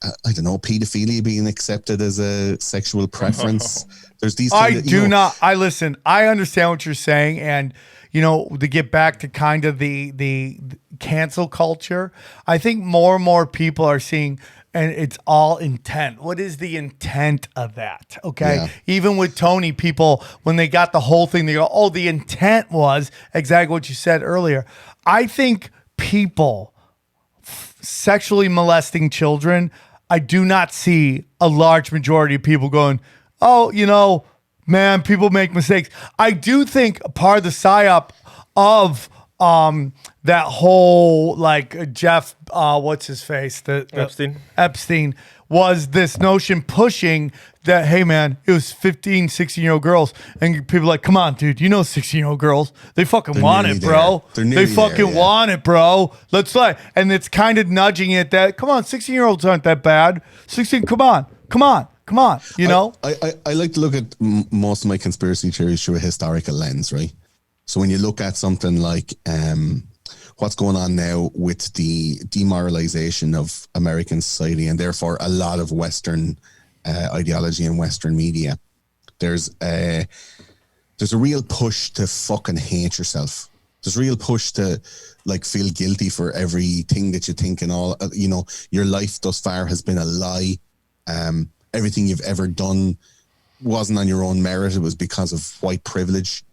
I don't know, pedophilia being accepted as a sexual preference. There's these. I listen. I understand what you're saying, and to get back to kind of the cancel culture, I think more and more people are seeing, and it's all intent. What is the intent of that? Okay, Yeah. even with Tony, people when they got the whole thing, they go, "Oh, the intent was exactly what you said earlier." I think people sexually molesting children, I do not see a large majority of people going, "Oh, man, people make mistakes." I do think part of the psyop of that whole like Jeff, what's his face, the Epstein was this notion pushing that, hey man, it was 15, 16-year-old girls, and people are like, come on, dude, 16-year-old girls, they fucking want it, bro. They fucking want it, bro. Let's like, and it's kind of nudging it that, come on, 16-year-olds aren't that bad. 16, come on. I like to look at most of my conspiracy theories through a historical lens, right? So when you look at something like what's going on now with the demoralization of American society and therefore a lot of Western ideology and Western media, there's a real push to fucking hate yourself. There's a real push to like feel guilty for everything that you think and all. Your life thus far has been a lie. Everything you've ever done wasn't on your own merit. It was because of white privilege.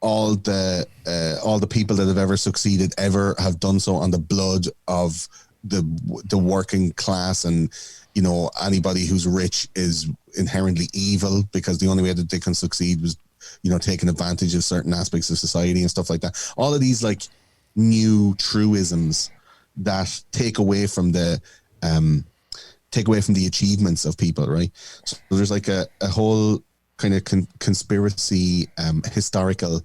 All the people that have ever succeeded ever have done so on the blood of the working class, and anybody who's rich is inherently evil because the only way that they can succeed was taking advantage of certain aspects of society and stuff like that. All of these like new truisms that take away from the achievements of people, right? So there's like a whole kind of conspiracy historical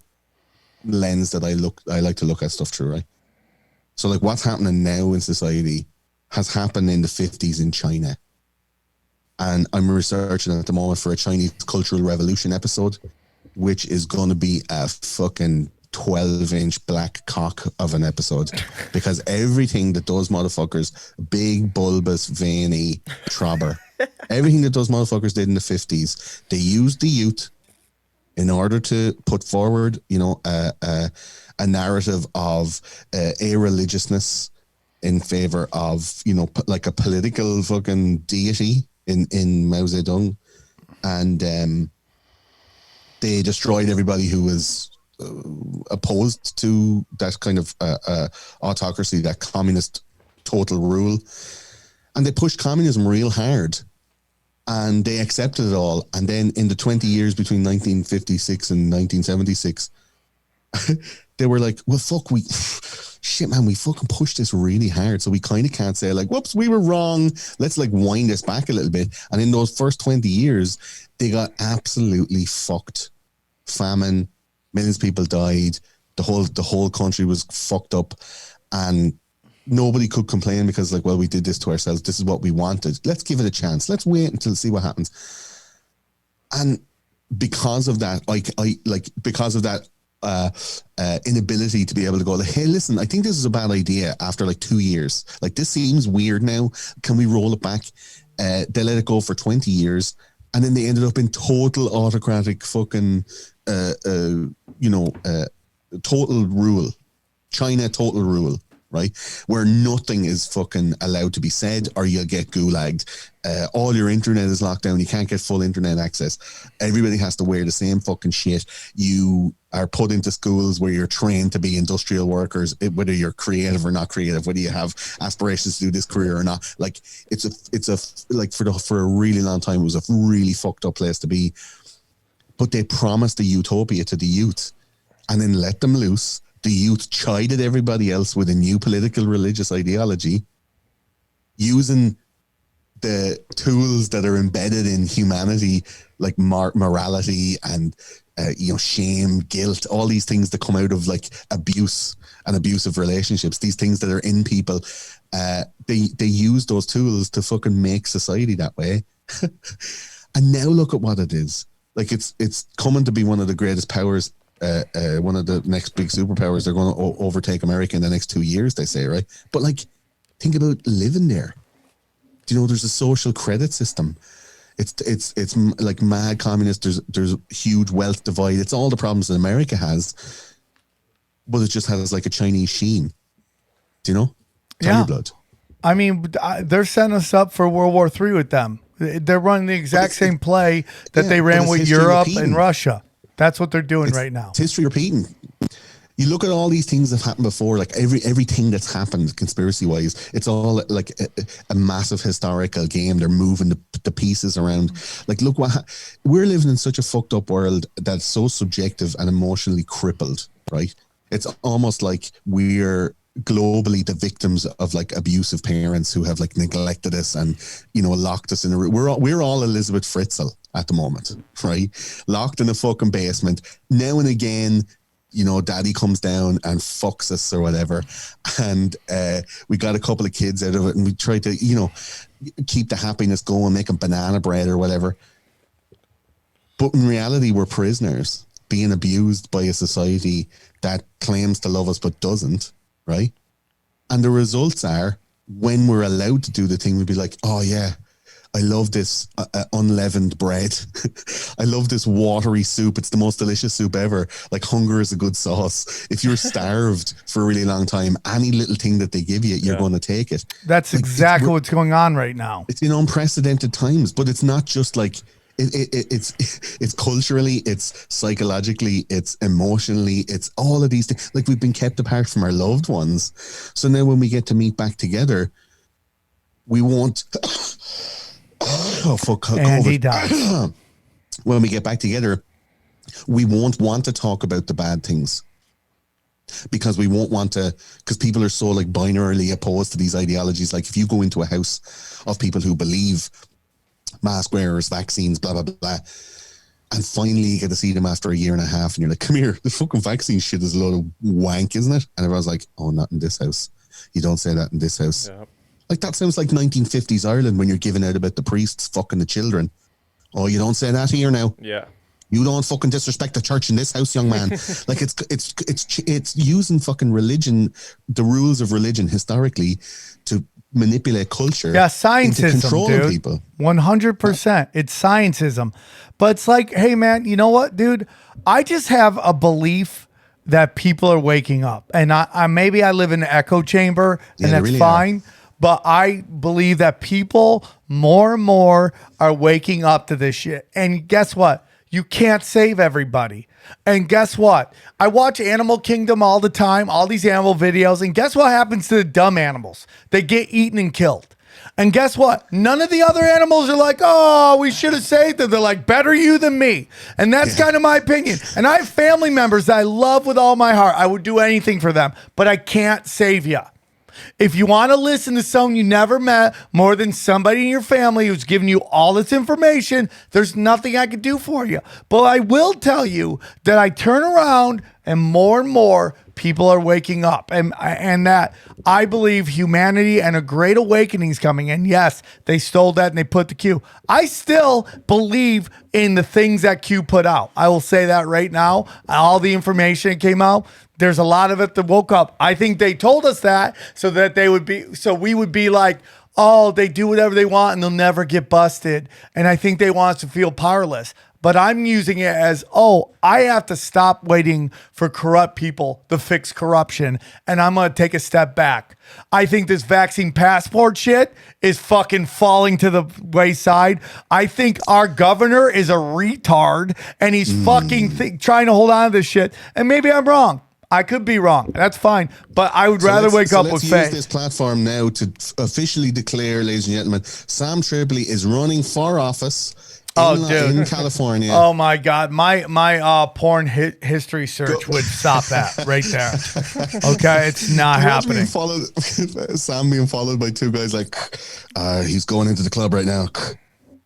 lens that I like to look at stuff through, right? So like what's happening now in society has happened in the 50s in China. And I'm researching at the moment for a Chinese Cultural Revolution episode, which is going to be a fucking 12-inch black cock of an episode, because everything that those motherfuckers, big, bulbous, veiny, trobber, everything that those motherfuckers did in the 50s, they used the youth in order to put forward, a narrative of a religiousness in favor of, like a political fucking deity in Mao Zedong. And they destroyed everybody who was opposed to that kind of autocracy, that communist total rule. And they pushed communism real hard. And they accepted it all. And then in the 20 years between 1956 and 1976, they were like, well, shit, man, we fucking pushed this really hard. So we kind of can't say like, whoops, we were wrong. Let's like wind this back a little bit. And in those first 20 years, they got absolutely fucked. Famine, millions of people died. The whole country was fucked up. And nobody could complain because like, well, we did this to ourselves. This is what we wanted. Let's give it a chance. Let's wait until see what happens. And because of that, inability to be able to go like, hey, listen, I think this is a bad idea after like 2 years. Like this seems weird now. Can we roll it back? They let it go for 20 years. And then they ended up in total autocratic fucking, total rule. China total rule. Right? Where nothing is fucking allowed to be said or you'll get gulagged. All your internet is locked down. You can't get full internet access. Everybody has to wear the same fucking shit. You are put into schools where you're trained to be industrial workers, whether you're creative or not creative, whether you have aspirations to do this career or not. Like for a really long time, it was a really fucked up place to be. But they promised a utopia to the youth and then let them loose. The youth chided everybody else with a new political religious ideology, using the tools that are embedded in humanity, like morality and shame, guilt, all these things that come out of like abuse and abusive relationships, these things that are in people, they use those tools to fucking make society that way. And now look at what it is. Like it's coming to be one of the greatest powers, one of the next big superpowers. They're going to overtake America in the next 2 years, they say, right? But like, think about living there. Do you know there's a social credit system? It's like mad communist. There's huge wealth divide. It's all the problems that America has, but it just has like a Chinese sheen. Do you know? Tell your blood. I mean, they're setting us up for World War III with them. They're running the exact same play that they ran with Europe and Russia. That's what they're doing right now. It's history repeating. You look at all these things that happened before, like everything that's happened conspiracy-wise, it's all like a massive historical game. They're moving the pieces around. Like, look, we're living in such a fucked up world that's so subjective and emotionally crippled, right? It's almost like we're globally the victims of like abusive parents who have like neglected us and, locked us in a room. We're all Elizabeth Fritzl at the moment, right? Locked in a fucking basement. Now and again, daddy comes down and fucks us or whatever. And we got a couple of kids out of it and we try to, keep the happiness going, making banana bread or whatever. But in reality, we're prisoners being abused by a society that claims to love us but doesn't, right? And the results are, when we're allowed to do the thing, we'd be like, oh yeah, I love this unleavened bread. I love this watery soup. It's the most delicious soup ever. Like, hunger is a good sauce. If you're starved for a really long time, any little thing that they give you, you're going to take it. That's like, exactly what's going on right now. It's in unprecedented times, but it's not just like, it's culturally, it's psychologically, it's emotionally, it's all of these things. Like, we've been kept apart from our loved ones. So now when we get to meet back together, we won't... Oh, fuck. And he dies. When we get back together, we won't want to talk about the bad things because we won't want to, because people are so like binarily opposed to these ideologies. Like, if you go into a house of people who believe mask wearers, vaccines, blah, blah, blah, and finally you get to see them after a year and a half and you're like, come here, the fucking vaccine shit is a load of wank, isn't it? And everyone's like, oh, not in this house. You don't say that in this house. Yeah. Like, that sounds like 1950s Ireland when you're giving out about the priests fucking the children. Oh, you don't say that here now. Yeah. You don't fucking disrespect the church in this house, young man. Like, it's using fucking religion, the rules of religion historically, to manipulate culture. Yeah, scientism, control dude. People. 100%. It's scientism. But it's like, hey, man, you know what, dude? I just have a belief that people are waking up. And I maybe I live in an echo chamber, and that's really fine. But I believe that people more and more are waking up to this shit. And guess what? You can't save everybody. And guess what? I watch Animal Kingdom all the time, all these animal videos. And guess what happens to the dumb animals? They get eaten and killed. And guess what? None of the other animals are like, oh, we should have saved them. They're like, better you than me. And that's kind of my opinion. And I have family members that I love with all my heart. I would do anything for them, but I can't save you. If you want to listen to someone you never met more than somebody in your family who's giving you all this information, there's nothing I can do for you. But I will tell you that I turn around and more people are waking up, and that I believe humanity and a great awakening is coming. And yes, they stole that and they put the Q. I still believe in the things that Q put out. I will say that right now. All the information that came out, there's a lot of it that woke up. I think they told us that so we would be like, oh, they do whatever they want and they'll never get busted. And I think they want us to feel powerless. But I'm using it as, oh, I have to stop waiting for corrupt people to fix corruption. And I'm going to take a step back. I think this vaccine passport shit is fucking falling to the wayside. I think our governor is a retard and he's fucking trying to hold on to this shit. And maybe I'm wrong. I could be wrong. That's fine. But I would rather wake up with faith. Let's use this platform now to officially declare, ladies and gentlemen, Sam Tripoli is running for office in California. Oh my God. My porn history search would stop that right there. Okay. It's not happening. Sam being followed by two guys like, he's going into the club right now.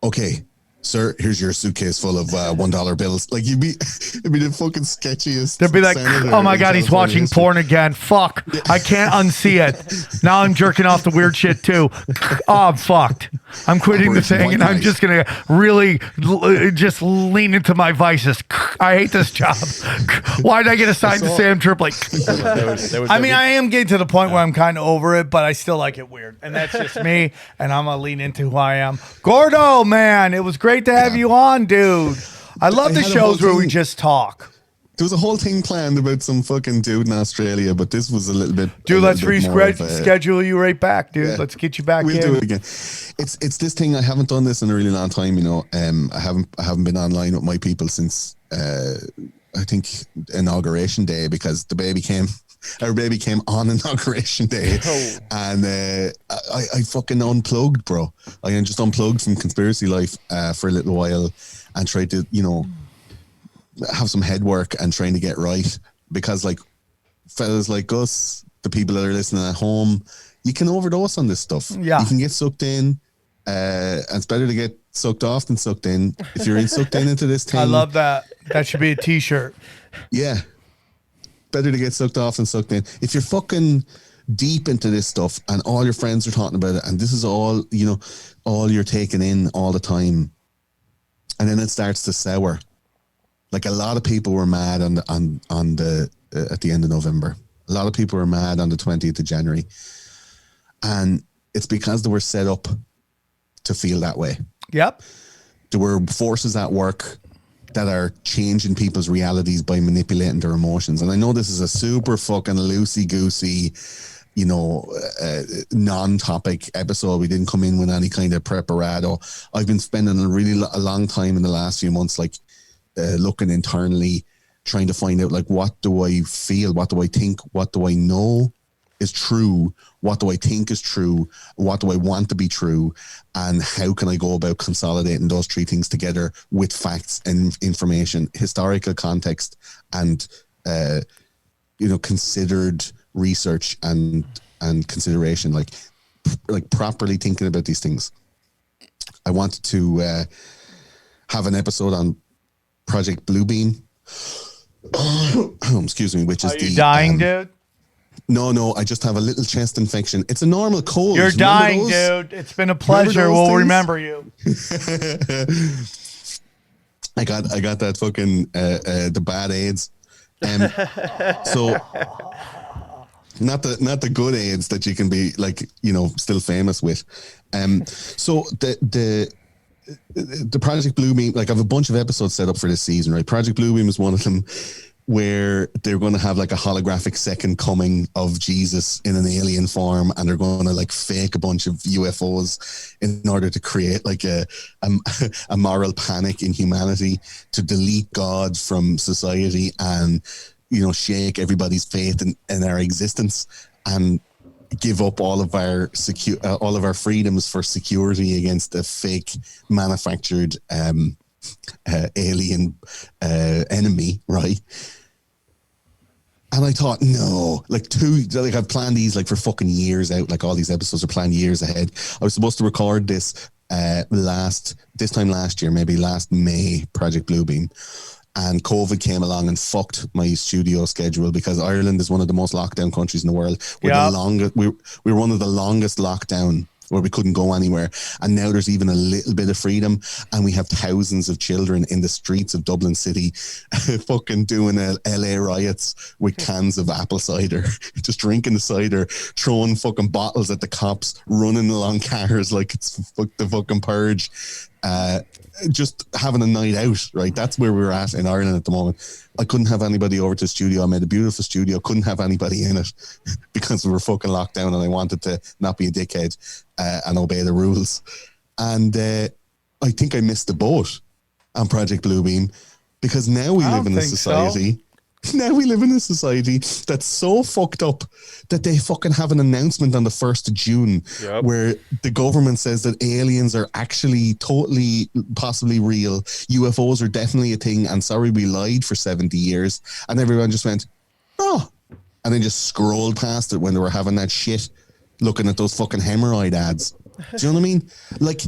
Okay. sir, here's your suitcase full of $1 bills. Like it'd be the fucking sketchiest. They'd be like, senator oh my in God, he's California watching history. porn again. Fuck. I can't unsee it. Now I'm jerking off the weird shit too. Oh, I'm fucked. I'm quitting the Operation thing White and I'm Knight. just going to really just lean into my vices. I hate this job. Why did I get assigned to SamTripoli? I mean, I am getting to the point where I'm kind of over it, but I still like it weird. And that's just me. And I'm going to lean into who I am. Gordo, man, it was great to have you on, dude. I love the had a shows whole where we thing. just talk. There was a whole thing planned about some fucking dude in Australia, but this was a little bit. Dude, let's reschedule. reschedule you right back, dude. Yeah. Let's get you back We'll in. do it again. It's this thing. I haven't done this in a really long time. You know, I haven't been online with my people since I think inauguration day, because the baby came. Our baby came on inauguration day, and I fucking unplugged, bro. I just unplugged from conspiracy life for a little while and tried to, you know, have some head work and trying to get right, because like fellas like us, the people that are listening at home, you can overdose on this stuff. Yeah. You can get sucked in, and it's better to get sucked off than sucked in. If you're sucked in into this thing, I love that. That should be a t-shirt. yeah, better to get sucked off than sucked in. If you're fucking deep into this stuff and all your friends are talking about it, and this is all, you know, all you're taking in all the time, and then it starts to sour. Like a lot of people were mad on the at the end of November. A lot of people were mad on the 20th of January, and it's because they were set up to feel that way. Yep. There were forces at work that are changing people's realities by manipulating their emotions. And I know this is a super fucking loosey-goosey, you know, non-topic episode. We didn't come in with any kind of preparado. I've been spending a long time in the last few months, like looking internally, trying to find out, like, what do I feel? What do I think? What do I know is true? What do I think is true? What do I want to be true? And how can I go about consolidating those three things together with facts and information, historical context, and you know, considered research and consideration, like properly thinking about these things. I wanted to have an episode on Project Bluebeam. Excuse me, which is Are you dying, dude? No, I just have a little chest infection. It's a normal cold. You're Remember dying, those? dude. It's been a pleasure. those We'll things? remember you. I got that fucking the bad AIDS. So not the good AIDS that you can be, like, you know, still famous with. So the Project Bluebeam, like, I have a bunch of episodes set up for this season, right? Project Bluebeam is one of them, where they're going to have like a holographic second coming of Jesus in an alien form, and they're going to like fake a bunch of UFOs in order to create like a moral panic in humanity, to delete God from society and, you know, shake everybody's faith in our existence, and give up all of our freedoms for security against a fake manufactured alien enemy, right? And I thought, no, I've planned these like for fucking years out. Like, all these episodes are planned years ahead. I was supposed to record this this time last year, maybe last May, Project Bluebeam. And COVID came along and fucked my studio schedule, because Ireland is one of the most locked down countries in the world. We're we're one of the longest lockdown, where we couldn't go anywhere. And now there's even a little bit of freedom, and we have thousands of children in the streets of Dublin City fucking doing LA riots with cans of apple cider, just drinking the cider, throwing fucking bottles at the cops, running along cars like it's the fucking purge. Just having a night out, right? That's where we're at in Ireland at the moment. I couldn't have anybody over to the studio. I made a beautiful studio, couldn't have anybody in it because we were fucking locked down, and I wanted to not be a dickhead and obey the rules. And I think I missed the boat on Project Bluebeam, because now we live in a society. Now we live in a society that's so fucked up that they fucking have an announcement on the 1st of June where the government says that aliens are actually totally possibly real. UFOs are definitely a thing, and sorry we lied for 70 years. And everyone just went, oh, and then just scrolled past it when they were having that shit looking at those fucking hemorrhoid ads. Do you know what I mean? Like,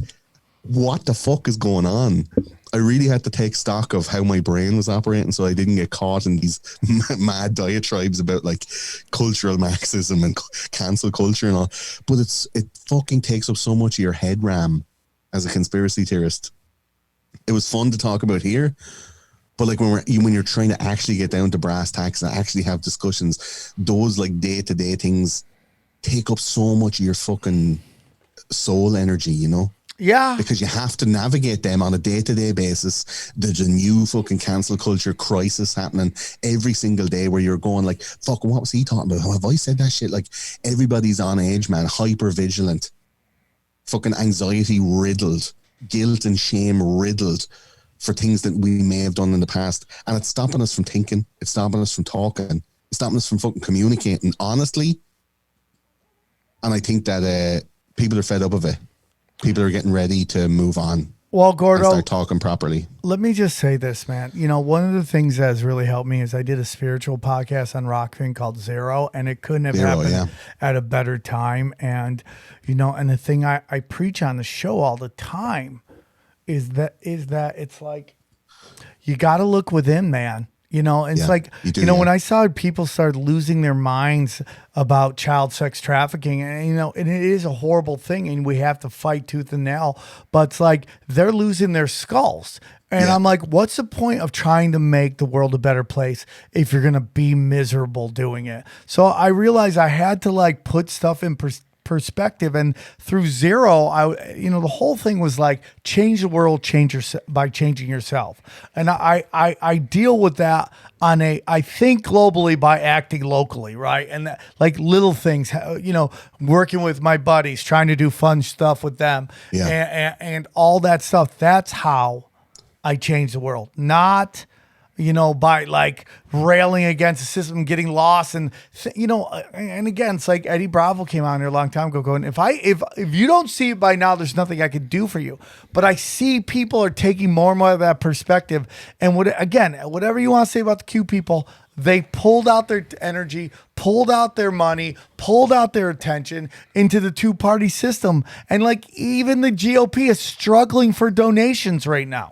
what the fuck is going on? I really had to take stock of how my brain was operating so I didn't get caught in these mad diatribes about like cultural Marxism and cancel culture and all. But it fucking takes up so much of your head RAM as a conspiracy theorist. It was fun to talk about here, but like when you're trying to actually get down to brass tacks and actually have discussions, those like day-to-day things take up so much of your fucking soul energy, you know? Yeah. Because you have to navigate them on a day-to-day basis. There's a new fucking cancel culture crisis happening every single day where you're going like, fuck, what was he talking about? Have I said that shit? Like, everybody's on edge, man. Hyper vigilant. Fucking anxiety riddled. Guilt and shame riddled for things that we may have done in the past. And it's stopping us from thinking. It's stopping us from talking. It's stopping us from fucking communicating honestly. And I think that people are fed up of it. People are getting ready to move on. Well, Gordo, and start talking properly. Let me just say this, man. You know, one of the things that has really helped me is I did a spiritual podcast on Rockfin called Zero, and it couldn't have happened at a better time. And, you know, and the thing I preach on the show all the time is that it's like, you got to look within, man. You know, and it's like, when I saw people start losing their minds about child sex trafficking, and, you know, and it is a horrible thing and we have to fight tooth and nail, but it's like they're losing their skulls. And I'm like, what's the point of trying to make the world a better place if you're going to be miserable doing it? So I realized I had to like put stuff in perspective, and through Zero, the whole thing was like change the world, by changing yourself, and I deal with that on I think globally by acting locally, right? And that, like little things, you know, working with my buddies, trying to do fun stuff with them, and all that stuff. That's how I change the world, not, you know, by like railing against the system, getting lost, and and again, it's like Eddie Bravo came on here a long time ago, going, if you don't see it by now, there's nothing I could do for you. But I see people are taking more and more of that perspective, and whatever you want to say about the Q people, they pulled out their energy, pulled out their money, pulled out their attention into the two-party system. And like even the GOP is struggling for donations right now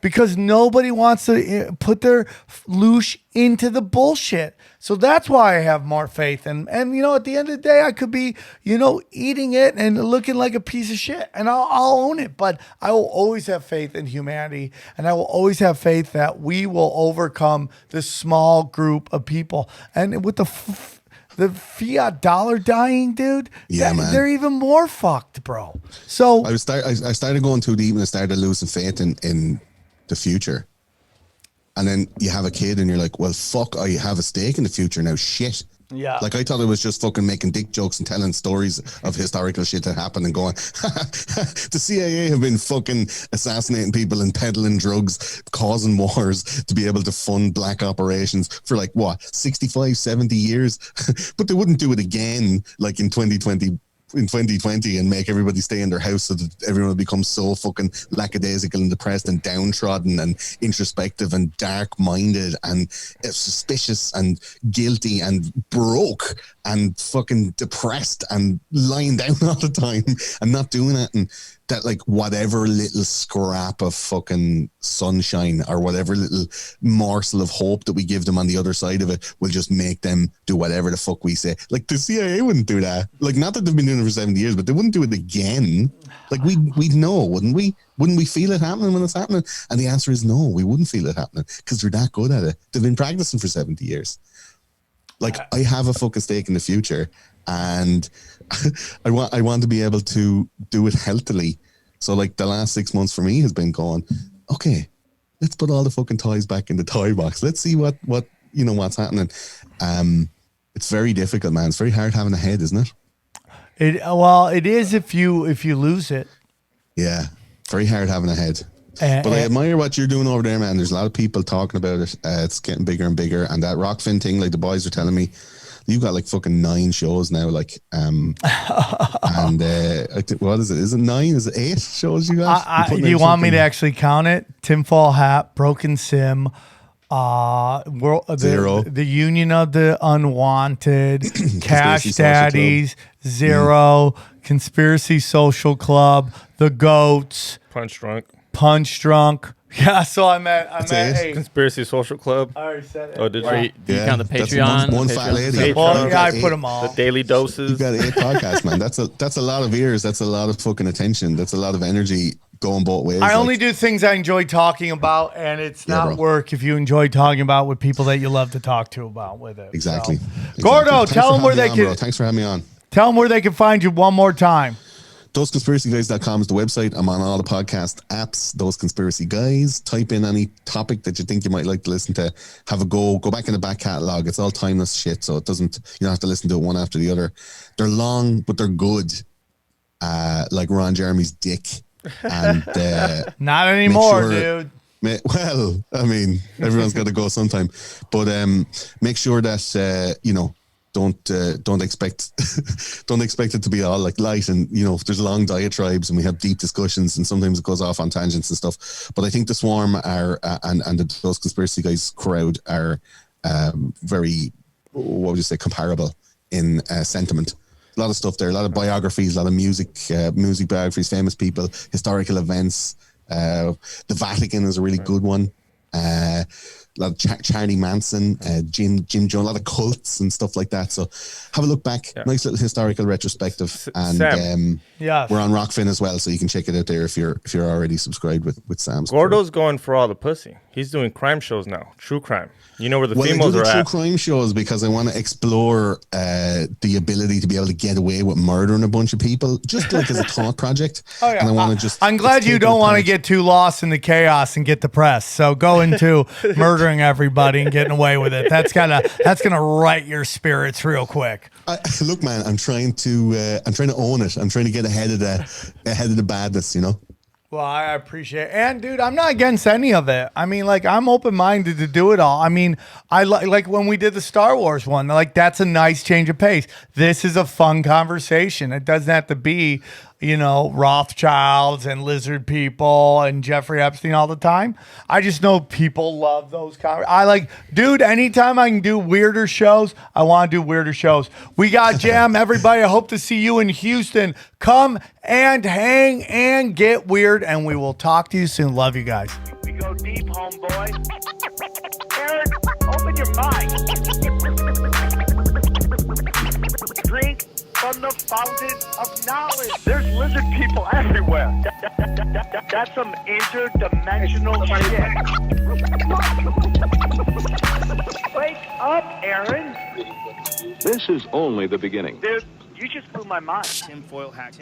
because nobody wants to put their loosh into the bullshit. So that's why I have more faith. And you know, at the end of the day, I could be, you know, eating it and looking like a piece of shit, and I'll own it. But I will always have faith in humanity, and I will always have faith that we will overcome this small group of people. And with the fiat dollar dying, dude, man, they're even more fucked, bro. So I started going too deep, and I started losing faith in the future. And then you have a kid and you're like, well, fuck, I have a stake in the future now. Shit. Yeah. Like I thought it was just fucking making dick jokes and telling stories of historical shit that happened and going, the CIA have been fucking assassinating people and peddling drugs, causing wars to be able to fund black operations for like, what, 65, 70 years? But they wouldn't do it again, like in 2020 and make everybody stay in their house so that everyone will become so fucking lackadaisical and depressed and downtrodden and introspective and dark-minded and suspicious and guilty and broke and fucking depressed and lying down all the time and not doing it, and that like whatever little scrap of fucking sunshine or whatever little morsel of hope that we give them on the other side of it will just make them do whatever the fuck we say. Like the CIA wouldn't do that. Like, not that they've been doing it for 70 years, but they wouldn't do it again. Like we'd know, wouldn't we? Wouldn't we feel it happening when it's happening? And the answer is no, we wouldn't feel it happening because they're that good at it. They've been practicing for 70 years. Like I have a fucking stake in the future, and I want to be able to do it healthily. So like the last 6 months for me has been going, okay, let's put all the fucking toys back in the toy box. Let's see what you know what's happening. It's very difficult, man. It's very hard having a head, isn't it? It is if you lose it. Yeah, very hard having a head. But I admire what you're doing over there, man. There's a lot of people talking about it. It's getting bigger and bigger. And that Rockfin thing, like the boys are telling me, you've got like fucking 9 shows now. Like, and what is it? Is it 9? Is it 8 shows you got? Do you want me to actually count it? Tinfoil Hat, Broken Sim, Zero. The Union of the Unwanted, Cash Social Daddies, Zero, Conspiracy Social Club, The Goats, Punch Drunk. Yeah, so I'm at eight. Conspiracy Social Club. I already said it. Oh, did Or you? do you count the Patreon? One The fat Patreon? lady. Well, yeah, I put them all. The Daily Doses. You got 8 podcasts, man. That's a lot of ears. That's a lot of fucking attention. That's a lot of energy going both ways. I only do things I enjoy talking about, and it's not work if you enjoy talking about with people that you love to talk to about with it. Exactly. So. Gordo, tell them where they can. Thanks for having me on. Tell them where they can find you one more time. ThoseConspiracyGuys.com is the website. I'm on all the podcast apps. Those Conspiracy Guys. Type in any topic that you think you might like to listen to. Have a go. Go back in the back catalog. It's all timeless shit, so it doesn't. You don't have to listen to it one after the other. They're long, but they're good. Like Ron Jeremy's dick. And not anymore, dude. Well, I mean, everyone's got to go sometime, but make sure that don't expect it to be all like light, and there's long diatribes and we have deep discussions and sometimes it goes off on tangents and stuff. But I think the Swarm are and Those Conspiracy Guys crowd are very, what would you say, comparable in sentiment. A lot of stuff there, a lot of biographies, a lot of music biographies, famous people, historical events. The Vatican is a really good one. A lot of Charlie Manson, Jim Jones, a lot of cults and stuff like that. So have a look back. Yeah. Nice little historical retrospective. And Sam, we're on Rockfin as well, so you can check it out there if you're already subscribed with Sam's. Gordo's going for all the pussy. He's doing crime shows now, true crime. You know where the females are at. I do true crime shows because I want to explore the ability to be able to get away with murdering a bunch of people, just like as a thought project. Oh yeah. And I want to just. I'm glad you don't want to get too lost in the chaos and get depressed. So go into murdering everybody and getting away with it. That's gonna right your spirits real quick. Look, man, I'm trying to own it. I'm trying to get ahead of the badness. Well, I appreciate it. And, dude, I'm not against any of it. I mean, like, I'm open-minded to do it all. I mean, I like when we did the Star Wars one, like, that's a nice change of pace. This is a fun conversation. It doesn't have to be, Rothschilds and lizard people and Jeffrey Epstein all the time. I just know people love those dude, anytime I can do weirder shows, I want to do weirder shows. We got Jam, everybody. I hope to see you in Houston. Come and hang and get weird, and we will talk to you soon. Love you guys. We go deep, homeboy. Aaron, open your mind. Drink from the fountain of knowledge. There's lizard people everywhere. That's some interdimensional shit. Wake up, Aaron. This is only the beginning. Dude, you just blew my mind. Tinfoil hat.